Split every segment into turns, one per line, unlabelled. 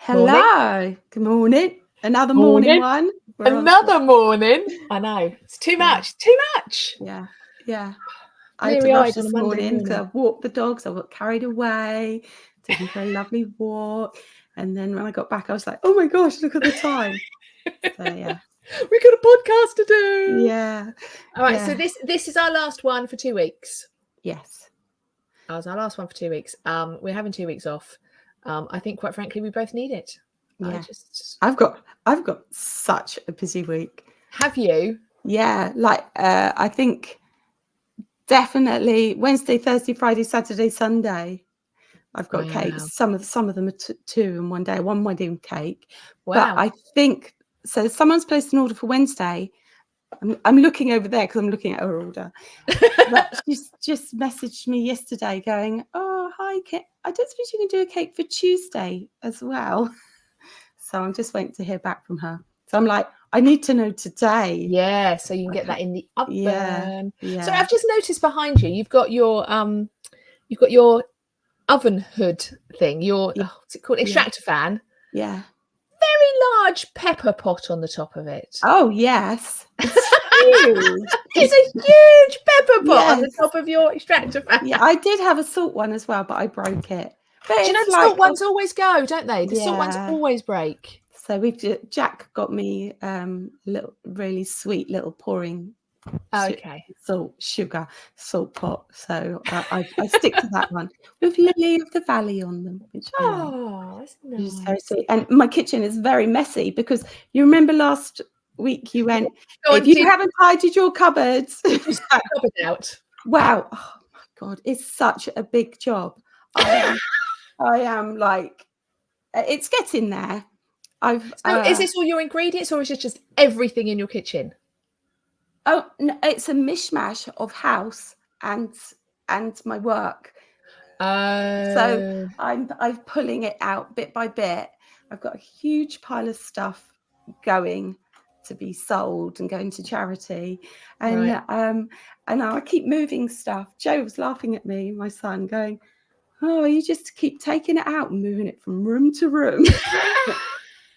Morning.
Hello. Good morning. Another
Morning.
one.
Another morning. I know. It's too much. Too much.
Yeah. I had to rush
Weary-eyed on
this
a Monday
morning because I
morning.
walked the dogs. I got carried away, took them for a lovely walk. And then when I got back, I was like, oh my gosh, look at the time. So yeah.
We got a podcast to do.
Yeah.
All right. So this is our last one for 2 weeks.
Yes.
That was our last one for 2 weeks. We're having 2 weeks off. I think, quite frankly, we both need it.
Yeah. I've got such a busy week.
Have you?
Yeah. Like I think definitely Wednesday, Thursday, Friday, Saturday, Sunday. I've got cakes. Some of them are 2 in one day. One wedding cake.
Wow.
But I think so. Someone's placed an order for Wednesday. I'm looking over there because I'm looking at her order. But she's just messaged me yesterday going, "Oh, hi, I don't suppose you can do a cake for Tuesday as well." So I'm just waiting to hear back from her. So I'm like, I need to know today.
Yeah, so you can get that in the oven.
Yeah.
So I've just noticed behind you, you've got your oven hood thing, what's it called? Extractor fan.
Yeah.
Very large pepper pot on the top of it.
Oh, yes. It's huge.
It's a huge pepper pot on the top of your extractor fan.
Yeah, I did have a salt one as well, but I broke it. But
do you know the salt ones always go, don't they? The salt ones always break.
So Jack got me little really sweet little pouring sugar salt pot. So I stick to that one with Lily of the Valley on them. Which
that's nice.
Is very sweet. And my kitchen is very messy because you remember last week you went, if you haven't tidied your cupboards,
cupboard out.
Wow. Oh my God, it's such a big job. I am like, it's getting there.
Is this all your ingredients or is it just everything in your kitchen?
Oh no, it's a mishmash of house and my work. So I'm pulling it out bit by bit. I've got a huge pile of stuff going to be sold and going to charity, and I keep moving stuff. Joe was laughing at me, my son, going, "Oh, you just keep taking it out and moving it from room to room."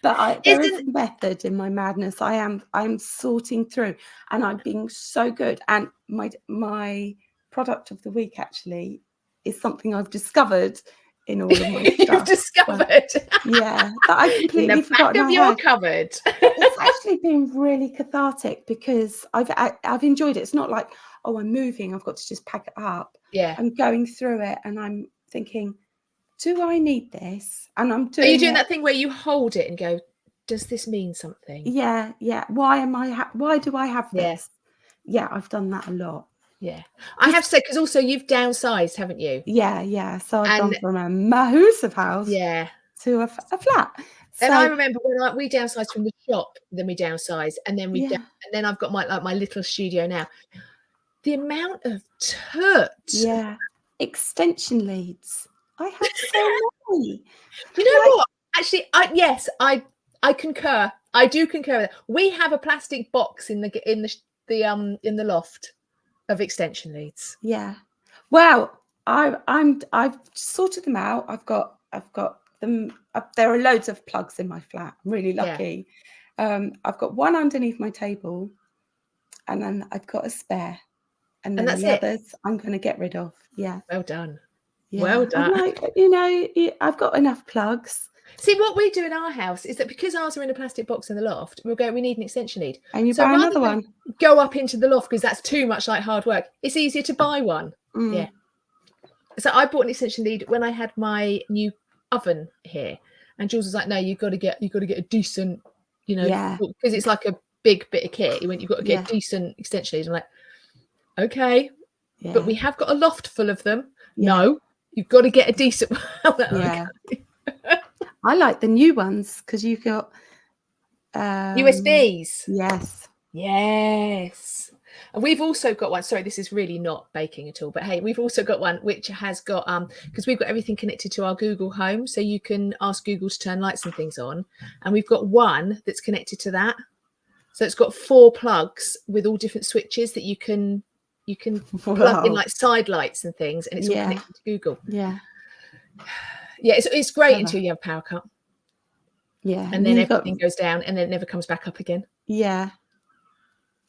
But there is a method in my madness. I'm sorting through, and I'm being so good. And my product of the week actually is something I've discovered in all of my stuff.
You've discovered,
that I completely forgot.
In the back of your cupboard.
It's actually been really cathartic because I've enjoyed it. It's not like, oh, I'm moving, I've got to just pack it up.
Yeah,
I'm going through it, and I'm thinking, do I need this? And I'm doing.
Are you doing that thing where you hold it and go, does this mean something?
Yeah. Why do I have this? Yeah, I've done that a lot.
Yeah, I have to say, because also you've downsized, haven't you?
Yeah. So I've gone from a massive house to a flat.
And I remember when we downsized from the shop, then we downsized, and then and then I've got my little studio now. The amount of
extension leads. I have so many.
You know what? Actually, I concur. I do concur with that. We have a plastic box in the loft of extension leads.
Yeah. Well, I've sorted them out. I've got them. There are loads of plugs in my flat. I'm really lucky. I've got one underneath my table, and then I've got a spare. And then the others I'm going to get rid of. Yeah.
Well done.
Yeah.
Well done.
I've got enough plugs.
See, what we do in our house is that because ours are in a plastic box in the loft, we need an extension lead.
And you buy another one.
Go up into the loft because that's too much like hard work. It's easier to buy one. Yeah. So I bought an extension lead when I had my new oven here. And Jules was like, no, you've got to get a decent, because it's like a big bit of kit. You've got to get a decent extension lead. I'm like, okay, but we have got a loft full of them. No, you've got to get a decent one.
I like the new ones because you've got
USBs.
Yes.
And we've also got one. Sorry, this is really not baking at all. But hey, we've also got one which has got because we've got everything connected to our Google Home, so you can ask Google to turn lights and things on. And we've got one that's connected to that. So it's got 4 plugs with all different switches that you can plug in like side lights and things, and it's all connected to Google.
Yeah,
it's great until you have a power cut.
Yeah.
And then everything goes down and then it never comes back up again.
Yeah.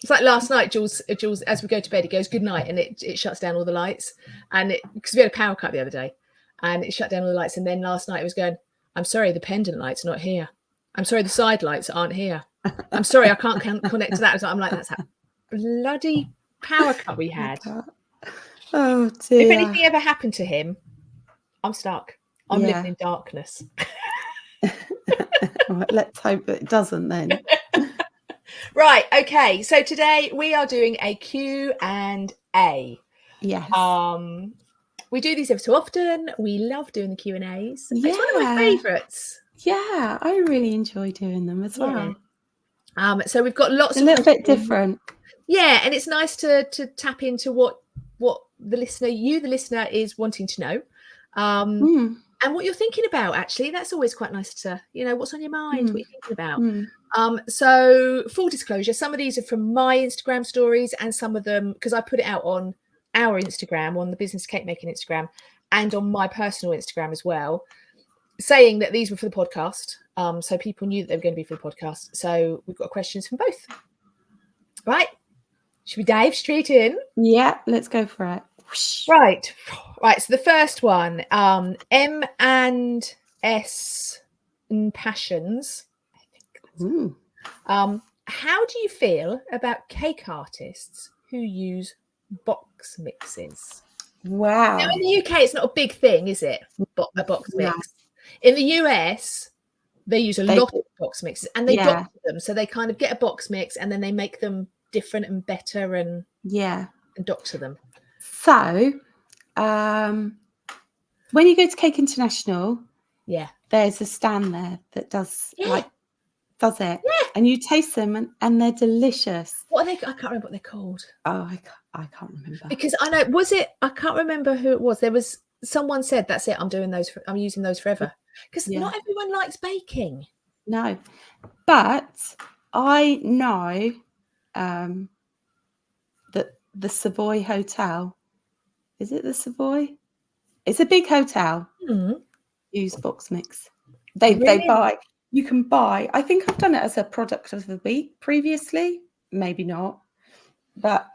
It's like last night, Jules, as we go to bed, he goes, good night, and it shuts down all the lights. And because we had a power cut the other day, and it shut down all the lights. And then last night it was going, I'm sorry, the pendant light's not here. I'm sorry, the side lights aren't here. I'm sorry, I can't connect to that. So I'm like, that's a bloody power cut we had.
Oh dear.
If anything ever happened to him, I'm stuck. I'm living in darkness.
Right, let's hope that it doesn't then.
Right, okay. So today we are doing a Q&A.
Yes.
We do these every so often. We love doing the Q&As.
Yeah.
It's one of my favourites.
Yeah, I really enjoy doing them as well.
So we've got lots
of a little bit different.
Yeah, and it's nice to tap into what the listener is wanting to know. And what you're thinking about, actually. That's always quite nice to, what's on your mind, what you're thinking about. So full disclosure, some of these are from my Instagram stories and some of them, because I put it out on our Instagram, on the Business Cake Making Instagram, and on my personal Instagram as well, saying that these were for the podcast. So people knew that they were going to be for the podcast. So we've got questions from both. Right. Should we dive straight in?
Yeah, let's go for it.
Right. So the first one, M and S Passions. I think. How do you feel about cake artists who use box mixes?
Wow.
Now in the UK, it's not a big thing, is it? A box mix. In the US, they use a lot of box mixes, and they doctor them. So they kind of get a box mix, and then they make them different and better, and doctor them.
So, when you go to Cake International, there's a stand there that does it, and you taste them, and they're delicious.
What are they? I can't remember what they're called.
Oh, I can't remember,
because I know I can't remember who it was. There was someone said, "That's it. I'm doing those. I'm using those forever." Because not everyone likes baking.
No, but I know that the Savoy Hotel, is it the Savoy? It's a big hotel. Use box mix. They buy. You can buy. I think I've done it as a product of the week previously. Maybe not, but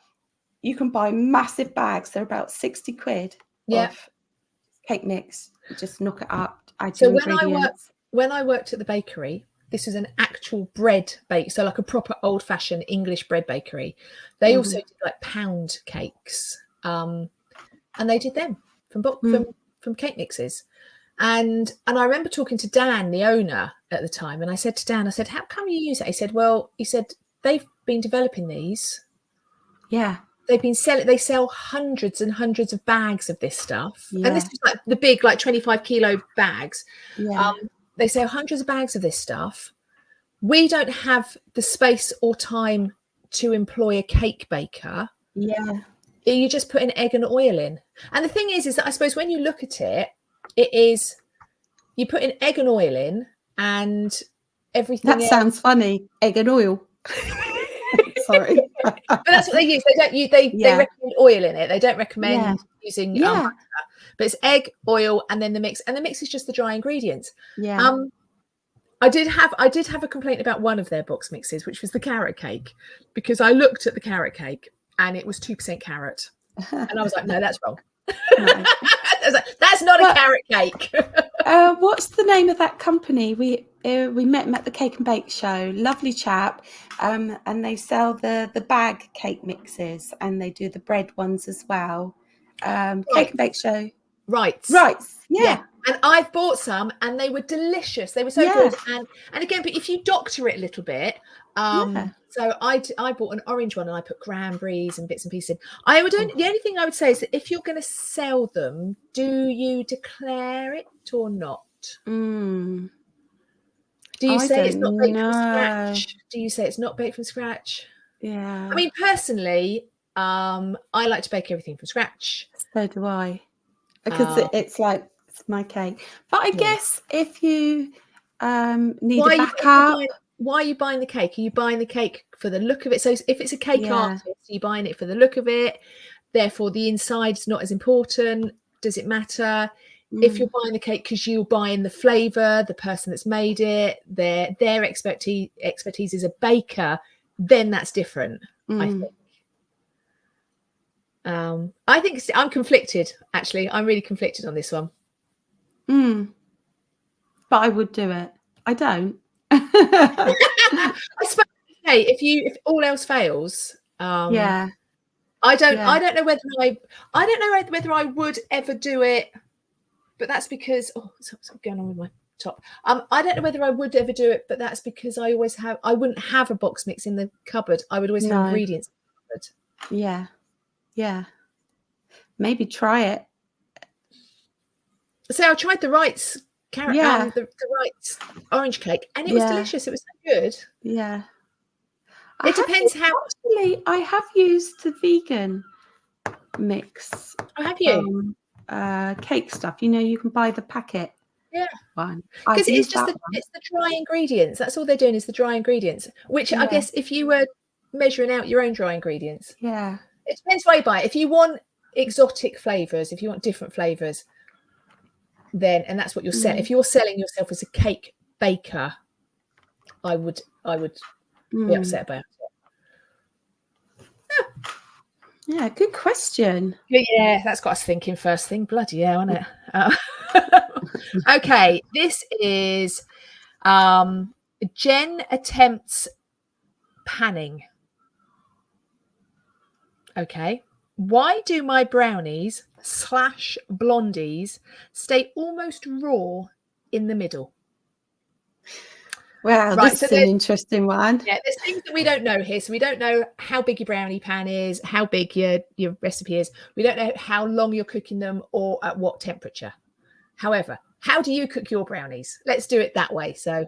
you can buy massive bags. They're about 60 quid of cake mix. You just knock it up.
So when I worked at the bakery, this was an actual bread bake, so like a proper old-fashioned English bread bakery. They also did like pound cakes, and they did them from cake mixes. And I remember talking to Dan, the owner, at the time, and I said to Dan, how come you use it? He said, they've been developing these.
Yeah.
They've been selling. They sell hundreds and hundreds of bags of this stuff, and this is like the big, like 25 kilo bags. They sell hundreds of bags of this stuff. We don't have the space or time to employ a cake baker. You just put an egg and oil in, and the thing is that I suppose when you look at it, it is you put an egg and oil in, and everything.
That sounds funny. Egg and oil. Sorry,
but that's what they use. They recommend oil in it. They don't recommend using butter. But it's egg, oil, and then the mix. And the mix is just the dry ingredients. I did have a complaint about one of their box mixes, which was the carrot cake, because I looked at the carrot cake and it was 2% carrot, and I was like, no, that's wrong. I was like, that's not a carrot cake.
What's the name of that company? We met him at the Cake and Bake show. Lovely chap, and they sell the bag cake mixes, and they do the bread ones as well. Cake and Bake show. Right. Yeah.
And I've bought some, and they were delicious. They were so good. And again, but if you doctor it a little bit, so I bought an orange one, and I put cranberries and bits and pieces in. The only thing I would say is that if you're going to sell them, do you declare it or not? Do you say it's not baked from scratch? Do you say it's not baked from scratch?
Yeah.
I mean, personally, I like to bake everything from scratch.
So do I, because it's like, it's my cake. But I guess if you need a backup.
Why are you buying the cake? Are you buying the cake for the look of it? So if it's a cake artist, are you buying it for the look of it? Therefore, the inside is not as important. Does it matter? if you're buying the cake because you're buying the flavour, the person that's made it, their expertise is a baker, then that's different, I think. I think I'm conflicted, actually. I'm really conflicted on this one.
But I would do it. I don't.
I suppose, okay, if all else fails,
yeah.
I don't know whether I would ever do it, but that's because what's going on with my top? I don't know whether I would ever do it, but that's because I wouldn't have a box mix in the cupboard. I would always have ingredients in the cupboard.
Yeah. Maybe try it.
So I tried the Wright's carrot, the Wright's orange cake, and it was delicious. It was so good.
Yeah.
It depends how.
Actually, I have used the vegan mix.
Oh, have you?
Cake stuff. You can buy the packet.
Yeah.
One.
Because it's just it's the dry ingredients. That's all they're doing is the dry ingredients. Which I guess if you were measuring out your own dry ingredients.
Yeah.
It depends where you buy it. If you want exotic flavours, if you want different flavours, then and that's what you're selling. If you're selling yourself as a cake baker, I would be upset about it.
Yeah, good question.
Yeah, that's got us thinking first thing. Bloody hell, isn't it? Okay, this is Jen attempts panning. Okay. Why do my brownies / blondies stay almost raw in the middle?
Wow, this is an interesting one.
Yeah, there's things that we don't know here. So we don't know how big your brownie pan is, how big your recipe is. We don't know how long you're cooking them or at what temperature. However, how do you cook your brownies? Let's do it that way. So,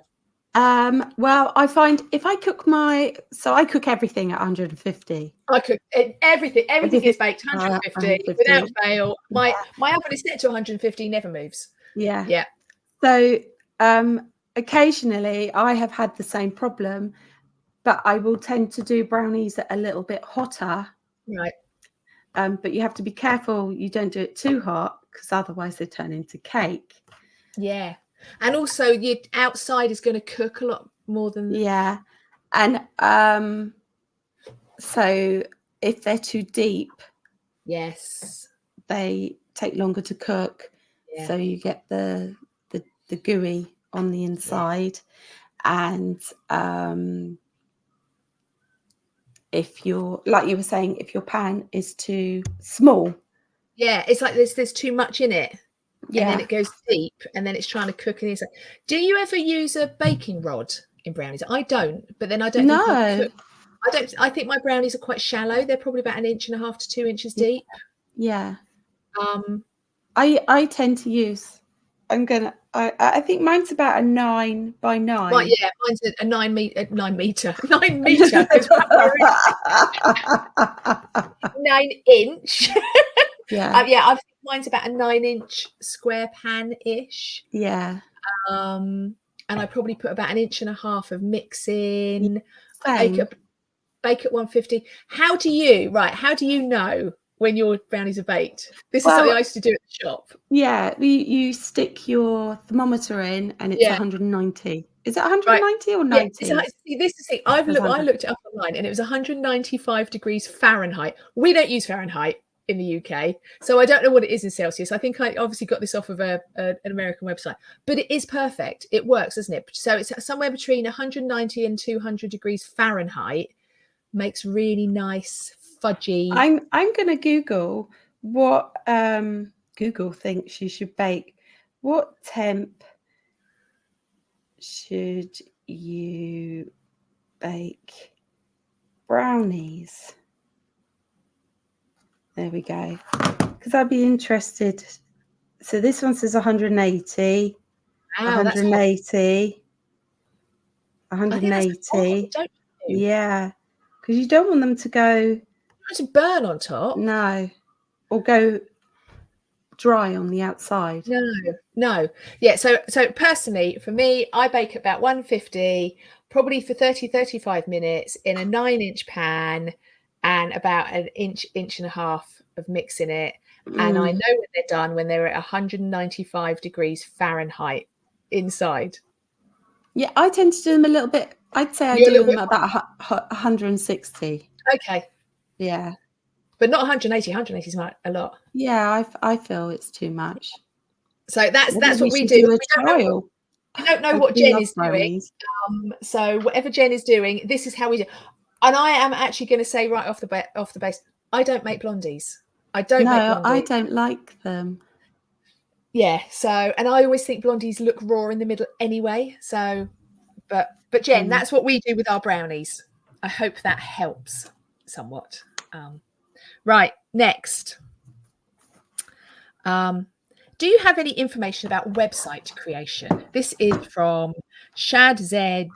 well, I find if I cook I cook everything at 150.
I cook everything. Everything is baked 150 without fail. My oven is set to 150, never moves.
Yeah. So, occasionally I have had the same problem, but I will tend to do brownies that are a little bit hotter.
Right.
But you have to be careful you don't do it too hot because otherwise they turn into cake.
Yeah. And also your outside is going to cook a lot more than
and so if they're too deep, they take longer to cook. So you get the gooey on the inside, and if you're like you were saying, if your pan is too small,
it's like there's too much in it, and then it goes deep, and then it's trying to cook. And it's like, do you ever use a baking rod in brownies? I don't, but then I don't think I cook. I think my brownies are quite shallow. They're probably about 1.5 inches to 2 inches deep.
I tend to use. I think mine's about a 9 by 9.
Right, yeah, mine's a 9 meter. 9 meter. 9 inch.
Yeah.
I think mine's about a 9-inch square pan-ish.
Yeah.
And I probably put about 1.5 inches of mix in. Bake at 150. How do you know when your brownies are baked? This is something I used to do at the shop. Yeah,
you stick your thermometer in and it's 190. Is it 190 or 90?
See, this is the thing. I looked it up online and it was 195 degrees Fahrenheit. We don't use Fahrenheit in the UK, so I don't know what it is in Celsius. I think I obviously got this off of an American website, but it is perfect. It works, doesn't it? So it's somewhere between 190 and 200 degrees Fahrenheit. Makes really nice fudgy.
I'm going to Google what Google thinks you should bake. What temp should you bake brownies? There we go. Because I'd be interested. So this one says 180. Wow, 180. 180. Yeah. Because you don't want them to go
to burn on top.
No. Or go dry on the outside.
No. Yeah, so personally, for me, I bake about 150, probably for 30-35 minutes in a 9-inch pan and about 1.5 inches of mixing it. And I know when they're done, when they're at 195 degrees Fahrenheit inside.
Yeah, I tend to do them a little bit. I'd say I do them about 160.
Okay.
Yeah.
But not 180. 180 is a lot.
Yeah, I feel it's too much.
So that's what we do.
A trial.
We don't know what Jen is doing. So whatever Jen is doing, this is how we do. And I am actually going to say right off the base, I don't make blondies. I don't make blondies.
I don't like them.
Yeah. So, and I always think blondies look raw in the middle anyway. So, but Jen, that's what we do with our brownies. I hope that helps somewhat. Right. Next. Do you have any information about website creation? This is from Shad ZMCG.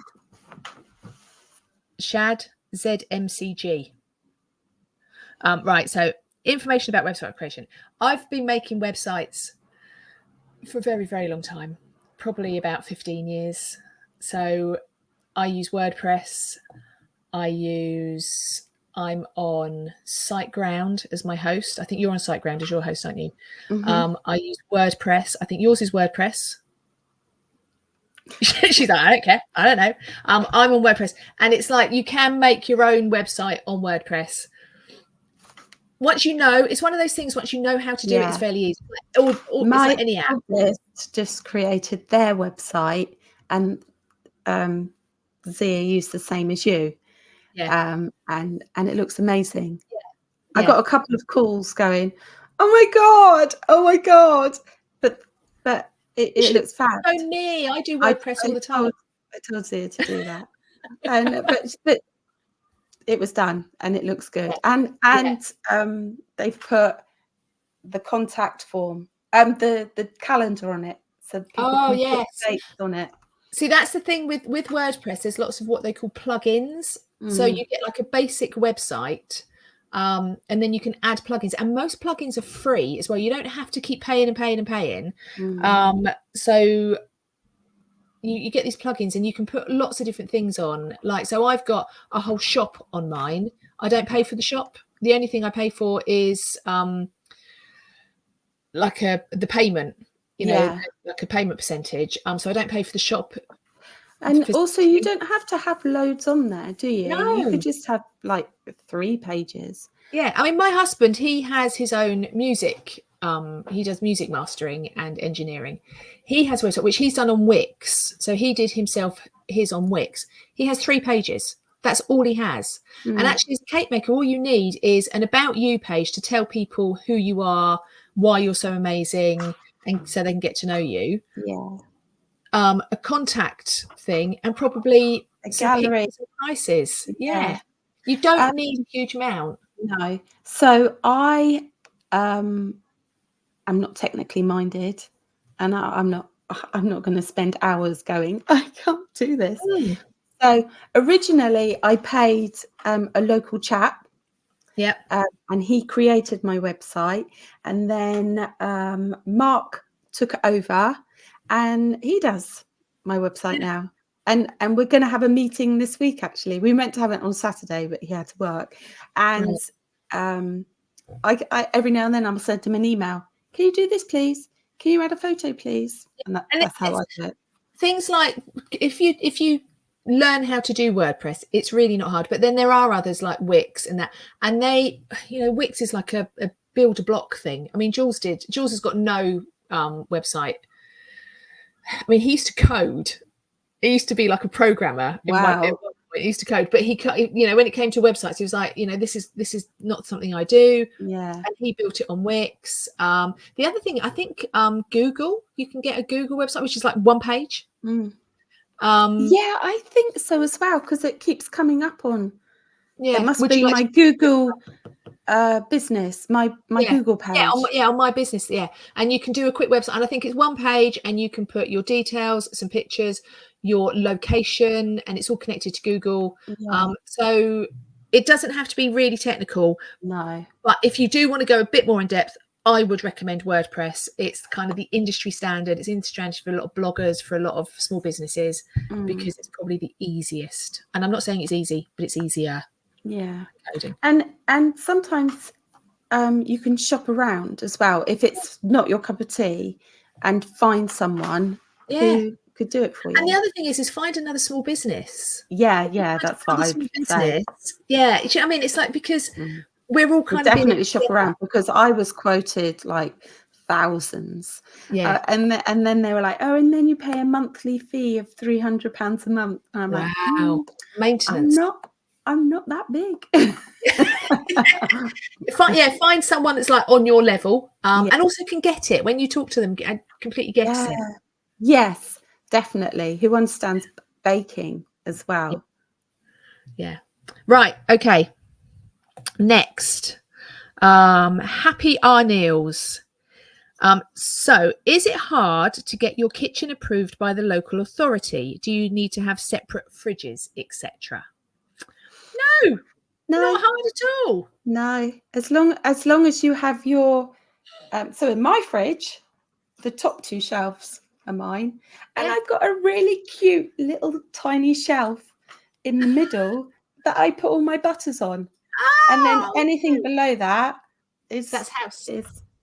Right, so information about website creation. I've been making websites for a very, very long time, probably about 15 years. So I use WordPress. I'm on SiteGround as my host. I think you're on SiteGround as your host, aren't you? Mm-hmm. I use WordPress. I think yours is WordPress. She's like, I don't care. I don't know. I'm on WordPress. And it's like you can make your own website on WordPress. Once you know, it's one of those things, once you know how to do it, it's fairly easy.
My
any app.
Just created their website, and Zia used the same as you. Yeah. And it looks amazing. Yeah. I got a couple of calls going, oh my god. But it looks fab.
So me, I do WordPress all the time.
I told Zia to do that. And but it was done and it looks good. And they've put the contact form, the calendar on it. So people can put dates on it.
See, that's the thing with WordPress. There's lots of what they call plugins. So you get like a basic website, and then you can add plugins. And most plugins are free as well. You don't have to keep paying. So you get these plugins and you can put lots of different things on. Like, so I've got a whole shop on mine. I don't pay for the shop. The only thing I pay for is like the payment, like a payment percentage. So I don't pay for the shop.
And also you don't have to have loads on there, do you?
No.
You could just have like 3 pages.
Yeah. I mean, my husband, he has his own music. He does music mastering and engineering. He has a website, which he's done on Wix. So he did himself his on Wix. He has 3 pages. That's all he has. And actually, as a cake maker, all you need is an about you page to tell people who you are, why you're so amazing, and so they can get to know you.
Yeah.
A contact thing, and probably
a gallery,
some prices. Yeah. You don't need a huge amount.
No. So I am not technically minded, and I'm not going to spend hours going, I can't do this. So originally I paid a local chap.
Yeah.
And he created my website, and then Mark took it over, and he does my website now. And we're going to have a meeting this week, actually. We meant to have it on Saturday, but he had to work. And I every now and then I'll send him an email. Can you do this, please? Can you add a photo, please? And that's how I do it.
Things like if you learn how to do WordPress, it's really not hard. But then there are others like Wix and that. And they, Wix is like a build a block thing. I mean, Jules has got no website. I mean, he used to code. He used to be like a programmer.
Wow.
He used to code, but he, when it came to websites, he was like, this is not something I do.
Yeah.
And he built it on Wix. The other thing, I think Google, you can get a Google website, which is like 1 page.
Yeah, I think so as well, because it keeps coming up on. Yeah, it must be my Google business, my Google page.
On my business, and you can do a quick website, and I think it's 1 page, and you can put your details, some pictures, your location, and it's all connected to Google. So it doesn't have to be really technical.
No,
but if you do want to go a bit more in depth, I would recommend WordPress. It's kind of the industry standard. It's industry standard for a lot of bloggers, for a lot of small businesses, because it's probably the easiest. And I'm not saying it's easy, but it's easier.
Yeah.
Coding.
And sometimes you can shop around as well if it's not your cup of tea, and find someone who could do it for you.
And the other thing is find another small business.
Yeah, that's what I'd say.
Yeah, I mean, it's like, because we're all kind of
definitely shop around, because I was quoted like thousands. And then they were like, oh, and then you pay a monthly fee of £300 a month. And I'm like,
maintenance.
I'm not that big.
Find someone that's like on your level, and also can get it when you talk to them. Completely gets it.
Yes, definitely. Who understands baking as well.
Yeah. Right. Okay. Next, Happy Arneals. So is it hard to get your kitchen approved by the local authority? Do you need to have separate fridges, etc.? No, not hard at all.
No, as long as you have your so in my fridge, the top 2 shelves are mine, and I've got a really cute little tiny shelf in the middle that I put all my butters on. And then anything below that
that's house.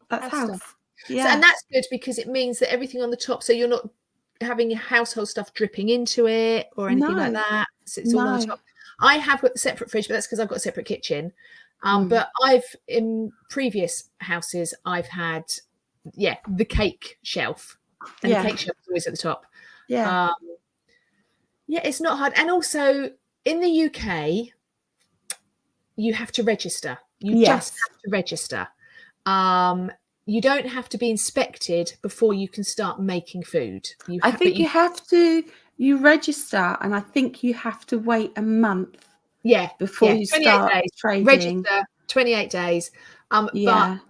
That's house. Yeah.
So, and that's good, because it means that everything on the top, so you're not having your household stuff dripping into it or anything like that. So it's all on the top. I have got a separate fridge, but that's because I've got a separate kitchen. But in previous houses, I've had the cake shelf, and the cake shelf is always at the top. It's not hard. And also in the UK, you have to register. You just have to register. You don't have to be inspected before you can start making food.
I think you have to. You register, and I think you have to wait a month. Before you start trading.
Register 28 days. But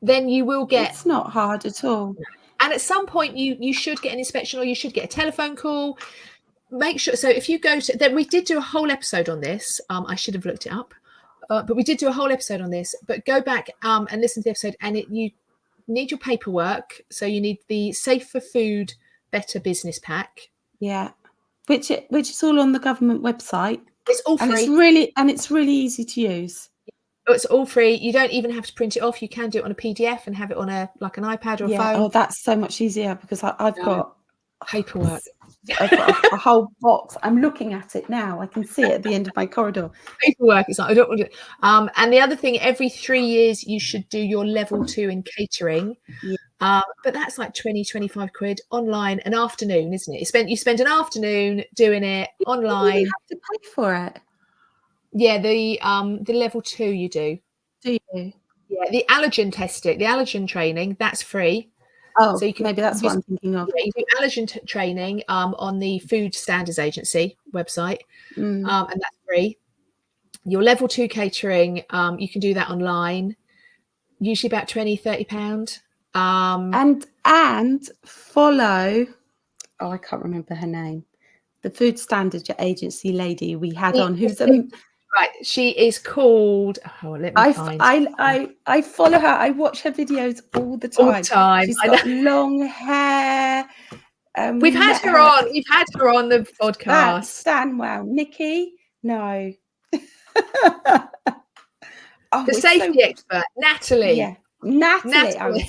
then you will get.
It's not hard at all.
And at some point, you should get an inspection, or you should get a telephone call. Make sure. So if you go to that, we did do a whole episode on this. I should have looked it up, but we did do a whole episode on this. But go back and listen to the episode, and you need your paperwork. So you need the Safe for Food Better Business Pack.
Yeah, which is all on the government website.
It's all free,
and it's really easy to use.
It's all free. You don't even have to print it off. You can do it on a PDF and have it on an iPad or a phone.
Oh, that's so much easier, because I've got
paperwork.
I've got a whole box. I'm looking at it now. I can see it at the end of my corridor.
Paperwork. It's like, I don't want to. And the other thing, every 3 years you should do your level 2 in catering. But that's like 20-25 quid online, an afternoon, isn't it? You spend an afternoon doing it online.
You have to pay for it.
Yeah, the level 2 you do.
Do you?
Yeah, the allergen testing, the allergen training, that's free.
Oh, so maybe that's what I'm thinking of.
Yeah, you do allergen training on the Food Standards Agency website, and that's free. Your level 2 catering, you can do that online, usually about £20-30.
And follow. Oh, I can't remember her name. The Food Standards Agency lady we had on, who's
right. She is called. Oh, let me find.
I follow her. I watch her videos all the time. She's got long hair.
We've had her on. We've had her on the podcast.
Stanwell, Nikki. No.
The safety expert, Natalie.
Yeah, Natalie.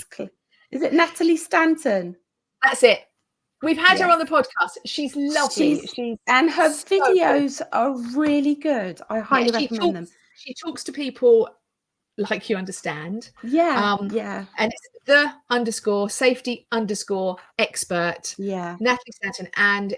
Is it Natalie Stanton?
That's it. We've had her on the podcast. She's lovely.
And her videos are really good. I highly recommend them.
She talks to people like you understand.
Yeah.
And it's _safety_expert.
Yeah.
Natalie Stanton. And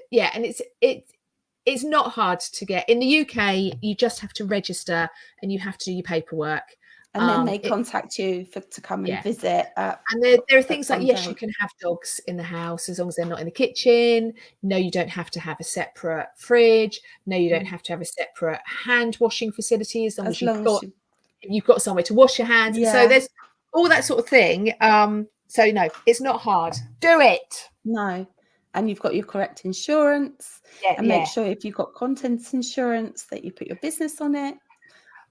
it's not hard to get. In the UK, you just have to register and you have to do your paperwork.
And then they contact you to come and visit.
And there are things like, yes, you can have dogs in the house as long as they're not in the kitchen. No, you don't have to have a separate fridge. No, you don't have to have a separate hand washing facility as long as you've got somewhere to wash your hands. Yeah. So there's all that sort of thing. So no, it's not hard. Do it.
No. And you've got your correct insurance. And make sure if you've got contents insurance that you put your business on it.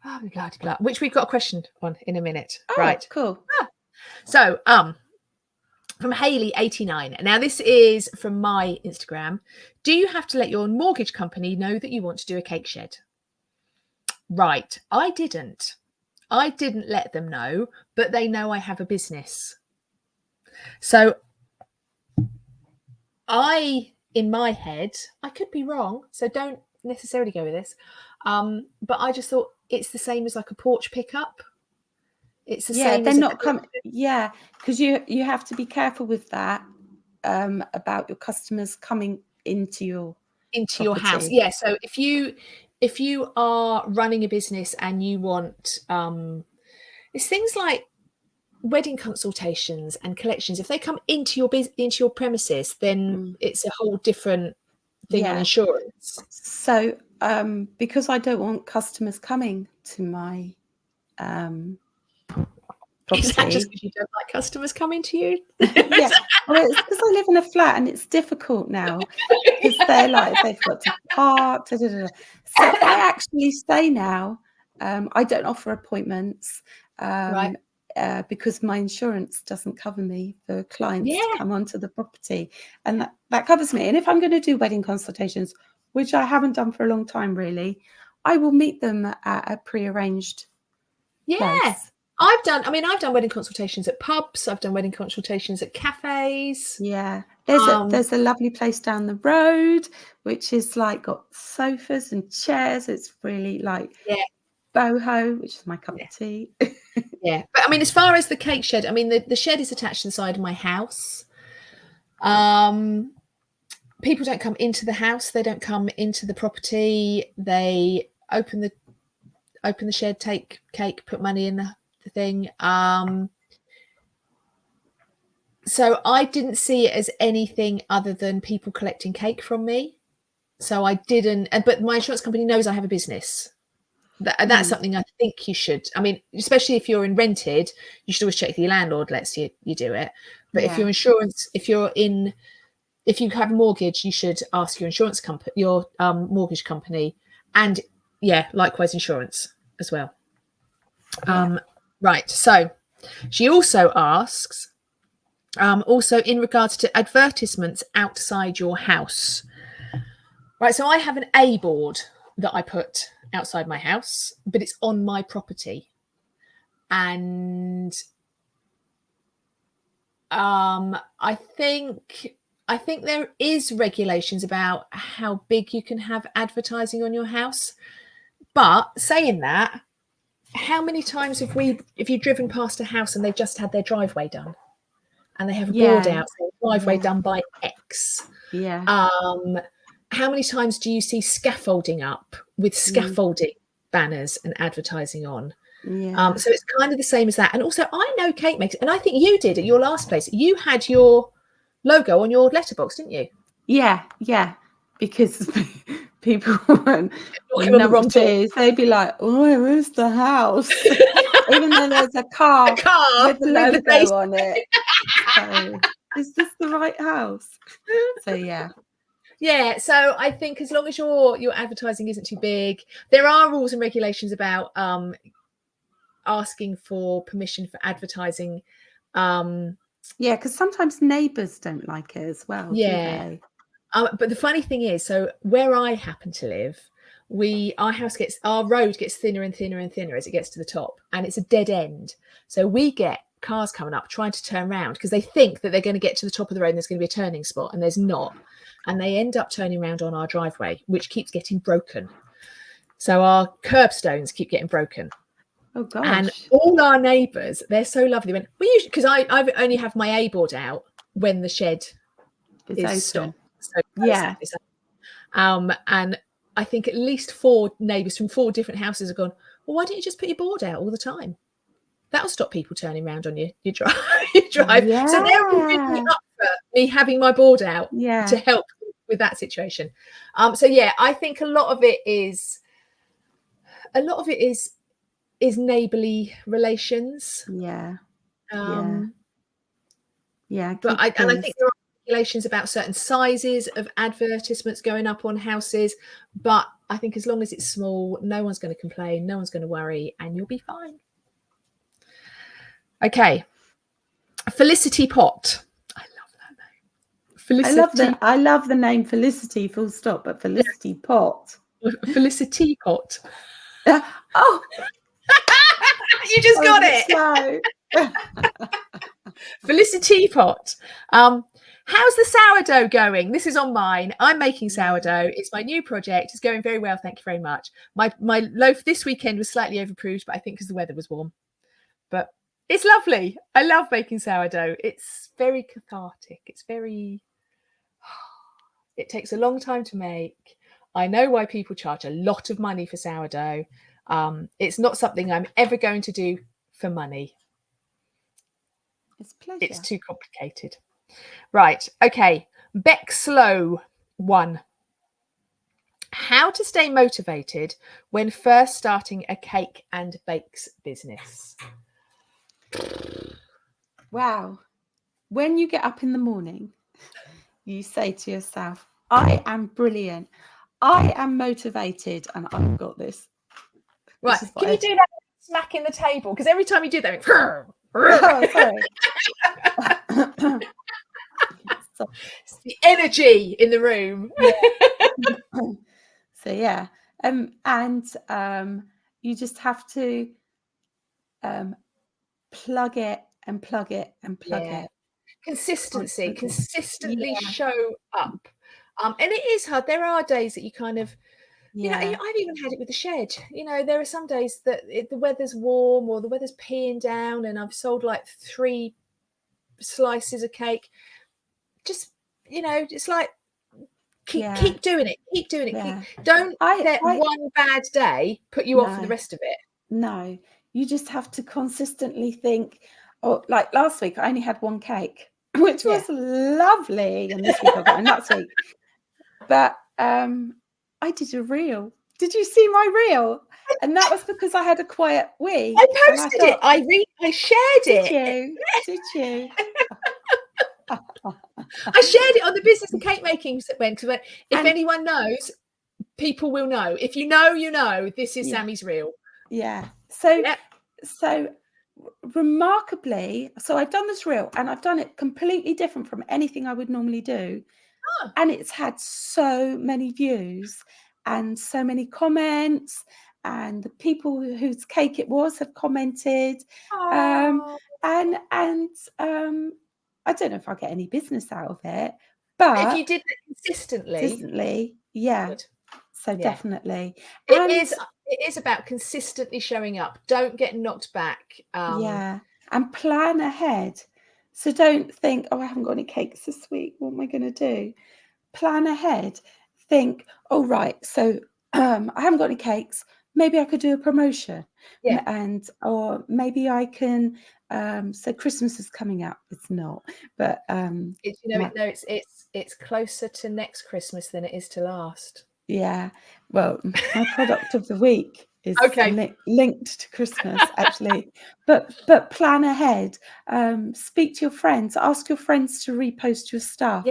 Oh, blah, which we've got a question on in a minute.
Oh,
right.
Cool.
So, from Hayley89. Now, this is from my Instagram. Do you have to let your mortgage company know that you want to do a cake shed? Right. I didn't. I didn't let them know, but they know I have a business. So in my head, I could be wrong, so don't necessarily go with this. But I just thought it's the same as like a porch pickup. It's the same.
They're not coming. Yeah, because you have to be careful with that about your customers coming into your
house. Yeah. So if you are running a business and you want it's things like wedding consultations and collections. If they come into your premises, then it's a whole different thing on insurance.
So because I don't want customers coming to my property.
Is that just because you don't like customers coming to you?
Yeah, well, it's because I live in a flat and it's difficult now because they're like they've got to park. So I actually say now I don't offer appointments
Right.
Because my insurance doesn't cover me for clients to come onto the property, and that covers me. And if I'm going to do wedding consultations, which I haven't done for a long time really, I will meet them at a prearranged place.
I've done wedding consultations at pubs. I've done wedding consultations at cafes.
Yeah, there's a lovely place down the road which is like got sofas and chairs. It's really like boho, which is my cup of tea.
Yeah, but I mean, as far as the cake shed, I mean, the shed is attached to the side of my house. People don't come into the house. They don't come into the property. They open the shed, take cake, put money in the thing. So I didn't see it as anything other than people collecting cake from me. So I didn't, but my insurance company knows I have a business. That's something I think you should. I mean, especially if you're in rented, you should always check that your landlord lets you do it. But if your insurance, if you have a mortgage, you should ask your insurance company, your mortgage company, and likewise insurance as well. Right. So she also asks, also in regards to advertisements outside your house. Right. So I have an A board that I put outside my house, but it's on my property. And I think there is regulations about how big you can have advertising on your house. But saying that, how many times have you've driven past a house and they've just had their driveway done and they have a board out saying driveway done by X?
Yeah.
How many times do you see scaffolding up with scaffolding banners and advertising on?
Yeah.
So it's kind of the same as that. And also, I know cake makers, and I think you did at your last place. You had your logo on your letterbox, didn't you?
Yeah. Because people when
on the wrong door,
they'd be like, "Oh, where's the house?" Even though there's a car with the logo on it. So, is this the right house? So
yeah. So I think as long as your advertising isn't too big, there are rules and regulations about asking for permission for advertising.
Because sometimes neighbours don't like it as well. Do they?
But the funny thing is, so where I happen to live, our road gets thinner and thinner and thinner as it gets to the top, and it's a dead end. So we get cars coming up trying to turn around because they think that they're going to get to the top of the road and there's going to be a turning spot, and there's not. And they end up turning around on our driveway, which keeps getting broken. So our curbstones keep getting broken.
Oh gosh!
And all our neighbours, they're so lovely. When because I only have my A board out when the shed is stopped. So and I think at least 4 neighbours from 4 different houses have gone, well, why don't you just put your board out all the time? That'll stop people turning around on you. You drive.
Yeah.
So they're all really up for me having my board out to help with that situation. So I think a lot of it is neighbourly relations.
But
I think there are regulations about certain sizes of advertisements going up on houses, but I think as long as it's small, no one's going to complain, no one's going to worry, and you'll be fine. Okay, Felicity Pot. I love that name. Felicity.
I love the name Felicity. Full stop. But Felicity Pot.
Felicity Pot.
Oh.
You just got it. Felicity Pot. How's the sourdough going? This is on mine. I'm making sourdough. It's my new project. It's going very well. Thank you very much. My loaf this weekend was slightly overproofed, but I think because the weather was warm. But it's lovely. I love making sourdough. It's very cathartic. It takes a long time to make. I know why people charge a lot of money for sourdough. It's not something I'm ever going to do for money.
It's pleasure.
It's too complicated. Right. Okay. Beck Slow 1. How to stay motivated when first starting a cake and bakes business.
Wow. When you get up in the morning, you say to yourself, I am brilliant. I am motivated and I've got this.
Right. Can you do that smacking the table? Because every time you do that, sorry. It's the energy in the room.
So yeah, you just have to plug it and plug it and plug it.
Consistently show up. And it is hard. There are days that you kind of, you know, I've even had it with the shed. You know, there are some days that the weather's warm or the weather's peeing down and I've sold like 3 slices of cake. Just, you know, it's like, keep doing it. Don't let one bad day put you off for the rest of it.
No, you just have to consistently think. Oh, like last week, I only had 1 cake, which was lovely, and this week I got another week. But I did a reel. Did you see my reel? And that was because I had a quiet week.
I posted it. I shared it.
Did you?
I shared it on the business and cake making because if anyone knows, people will know. If you know, you know. This is Sammy's reel.
Yeah. So remarkably, so I've done this reel and I've done it completely different from anything I would normally do. Oh. And it's had so many views and so many comments, and the people whose cake it was have commented. And I don't know if I'll get any business out of it, but
if you did it consistently,
Good. So definitely.
It is about consistently showing up. Don't get knocked back.
And plan ahead. So don't think, oh, I haven't got any cakes this week. What am I going to do? Plan ahead. Think, oh, right. So I haven't got any cakes. Maybe I could do a promotion. Or maybe I can. So Christmas is coming up. It's not, but
it's closer to next Christmas than it is to last.
Yeah. Well, my product of the week is linked to Christmas, actually. But plan ahead. Speak to your friends. Ask your friends to repost your stuff.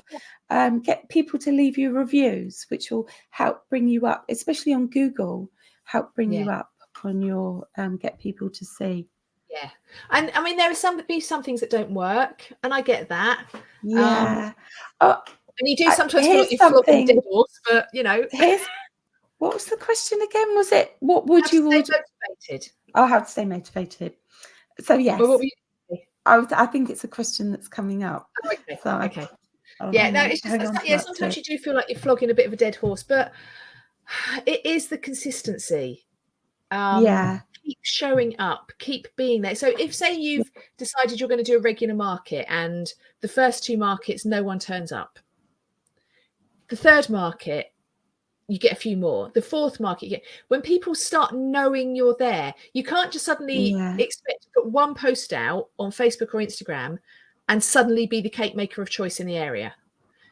Get people to leave you reviews, which will help bring you up, especially on Google. Help bring you up on your get people to see.
Yeah, and I mean there are some things that don't work, and I get that. And you do sometimes feel like you're flogging dead horse, but you know.
What was the question again? Was it what would you
stay motivated?
Oh, how to stay motivated. So yes,
well, what were you saying?
I think it's a question that's coming up.
Okay. It's just sometimes you do feel like you're flogging a bit of a dead horse, but it is the consistency. Keep showing up, keep being there. So if say you've decided you're going to do a regular market and the first 2 markets no one turns up, the 3rd market you get a few more, the 4th market when people start knowing you're there, you can't just suddenly expect to put 1 post out on Facebook or Instagram and suddenly be the cake maker of choice in the area.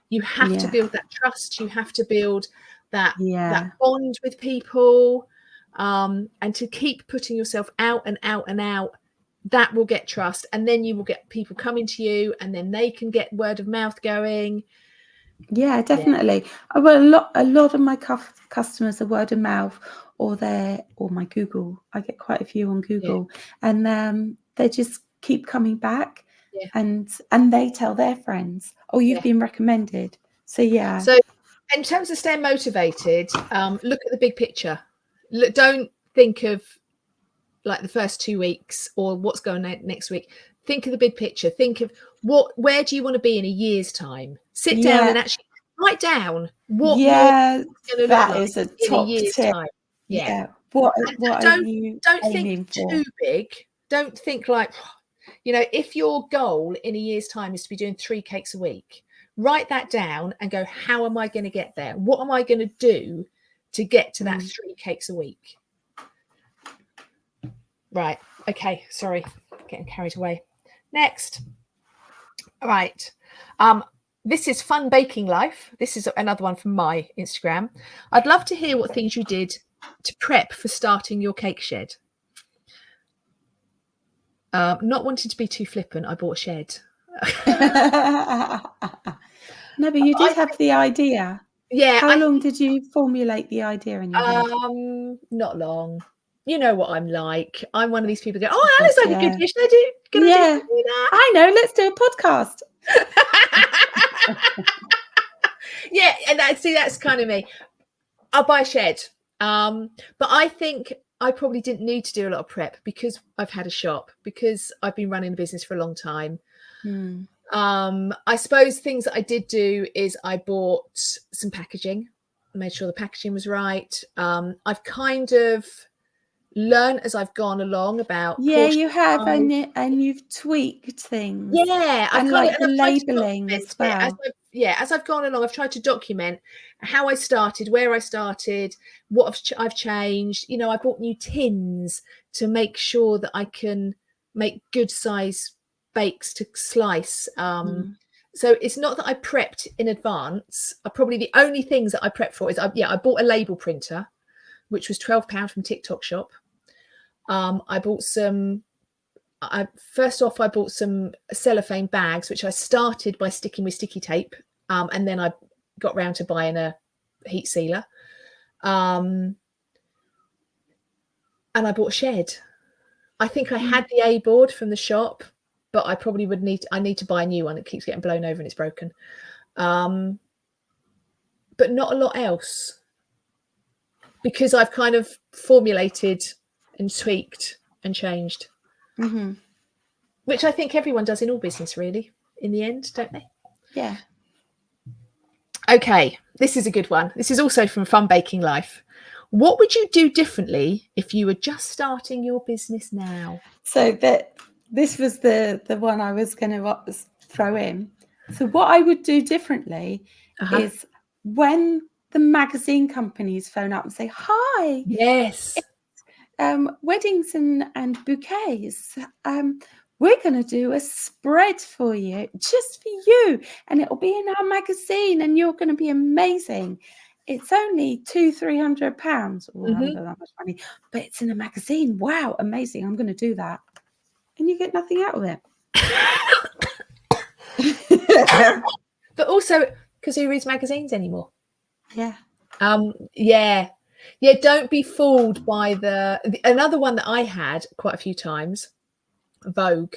You have to build that trust, you have to build that bond with people. And to keep putting yourself out and out and out, that will get trust, and then you will get people coming to you, and then they can get word of mouth going.
Yeah, definitely. Well, a lot of my customers are word of mouth, or my Google. I get quite a few on Google, and they just keep coming back, and they tell their friends, "Oh, you've been recommended." So So,
in terms of staying motivated, look at the big picture. Don't think of like the first 2 weeks or what's going on next week. Think of the big picture. Think of where do you want to be in a year's time? Sit down and actually write down what you're going to look like
is a
in a year's
tip.
time. Yeah.
What are you
don't
aiming
think
for?
too big. Don't think like, if your goal in a year's time is to be doing 3 cakes a week, write that down and go, how am I going to get there? What am I going to do to get to that 3 cakes a week? Right. Okay. Sorry. Getting carried away. Next. All right. This is Fun Baking Life. This is another one from my Instagram. I'd love to hear what things you did to prep for starting your cake shed. Not wanting to be too flippant, I bought a shed.
No, but you did have the idea.
Yeah.
How long did you formulate the idea in your head?
Not long. You know what I'm like. I'm one of these people who go, oh, Alice, like a good dish. Gonna do that.
I know. Let's do a podcast.
Yeah, and that's kind of me. I'll buy a shed. But I think I probably didn't need to do a lot of prep because I've had a shop, because I've been running a business for a long time. I suppose things that I did do is I bought some packaging, made sure the packaging was right. I've kind of learned as I've gone along about
you have, and you've tweaked things.
Yeah,
and like the labeling as well.
As I've gone along, I've tried to document how I started, where I started, what I've changed. I bought new tins to make sure that I can make good size bakes to slice. So it's not that I prepped in advance. Probably the only things that I prepped for is I bought a label printer, which was £12 from TikTok Shop. I bought some. First off, I bought some cellophane bags, which I started by sticking with sticky tape, and then I got round to buying a heat sealer. And I bought a shed. I think I had the A board from the shop, but I probably need to buy a new one. It keeps getting blown over and it's broken. But not a lot else, because I've kind of formulated and tweaked and changed. Which I think everyone does in all business, really, in the end, don't they?
Yeah.
Okay, this is a good one. This is also from Fun Baking Life. What would you do differently if you were just starting your business now?
So this was the one I was going to throw in. So what I would do differently is when the magazine companies phone up and say, hi.
Yes.
Weddings and bouquets. We're going to do a spread for you, just for you, and it'll be in our magazine, and you're going to be amazing. It's only £200-300. I haven't got that much money, but it's in a magazine. Wow, amazing! I'm going to do that, and you get nothing out of it.
But also, because who reads magazines anymore?
Yeah.
Yeah. Don't be fooled by another one that I had quite a few times. Vogue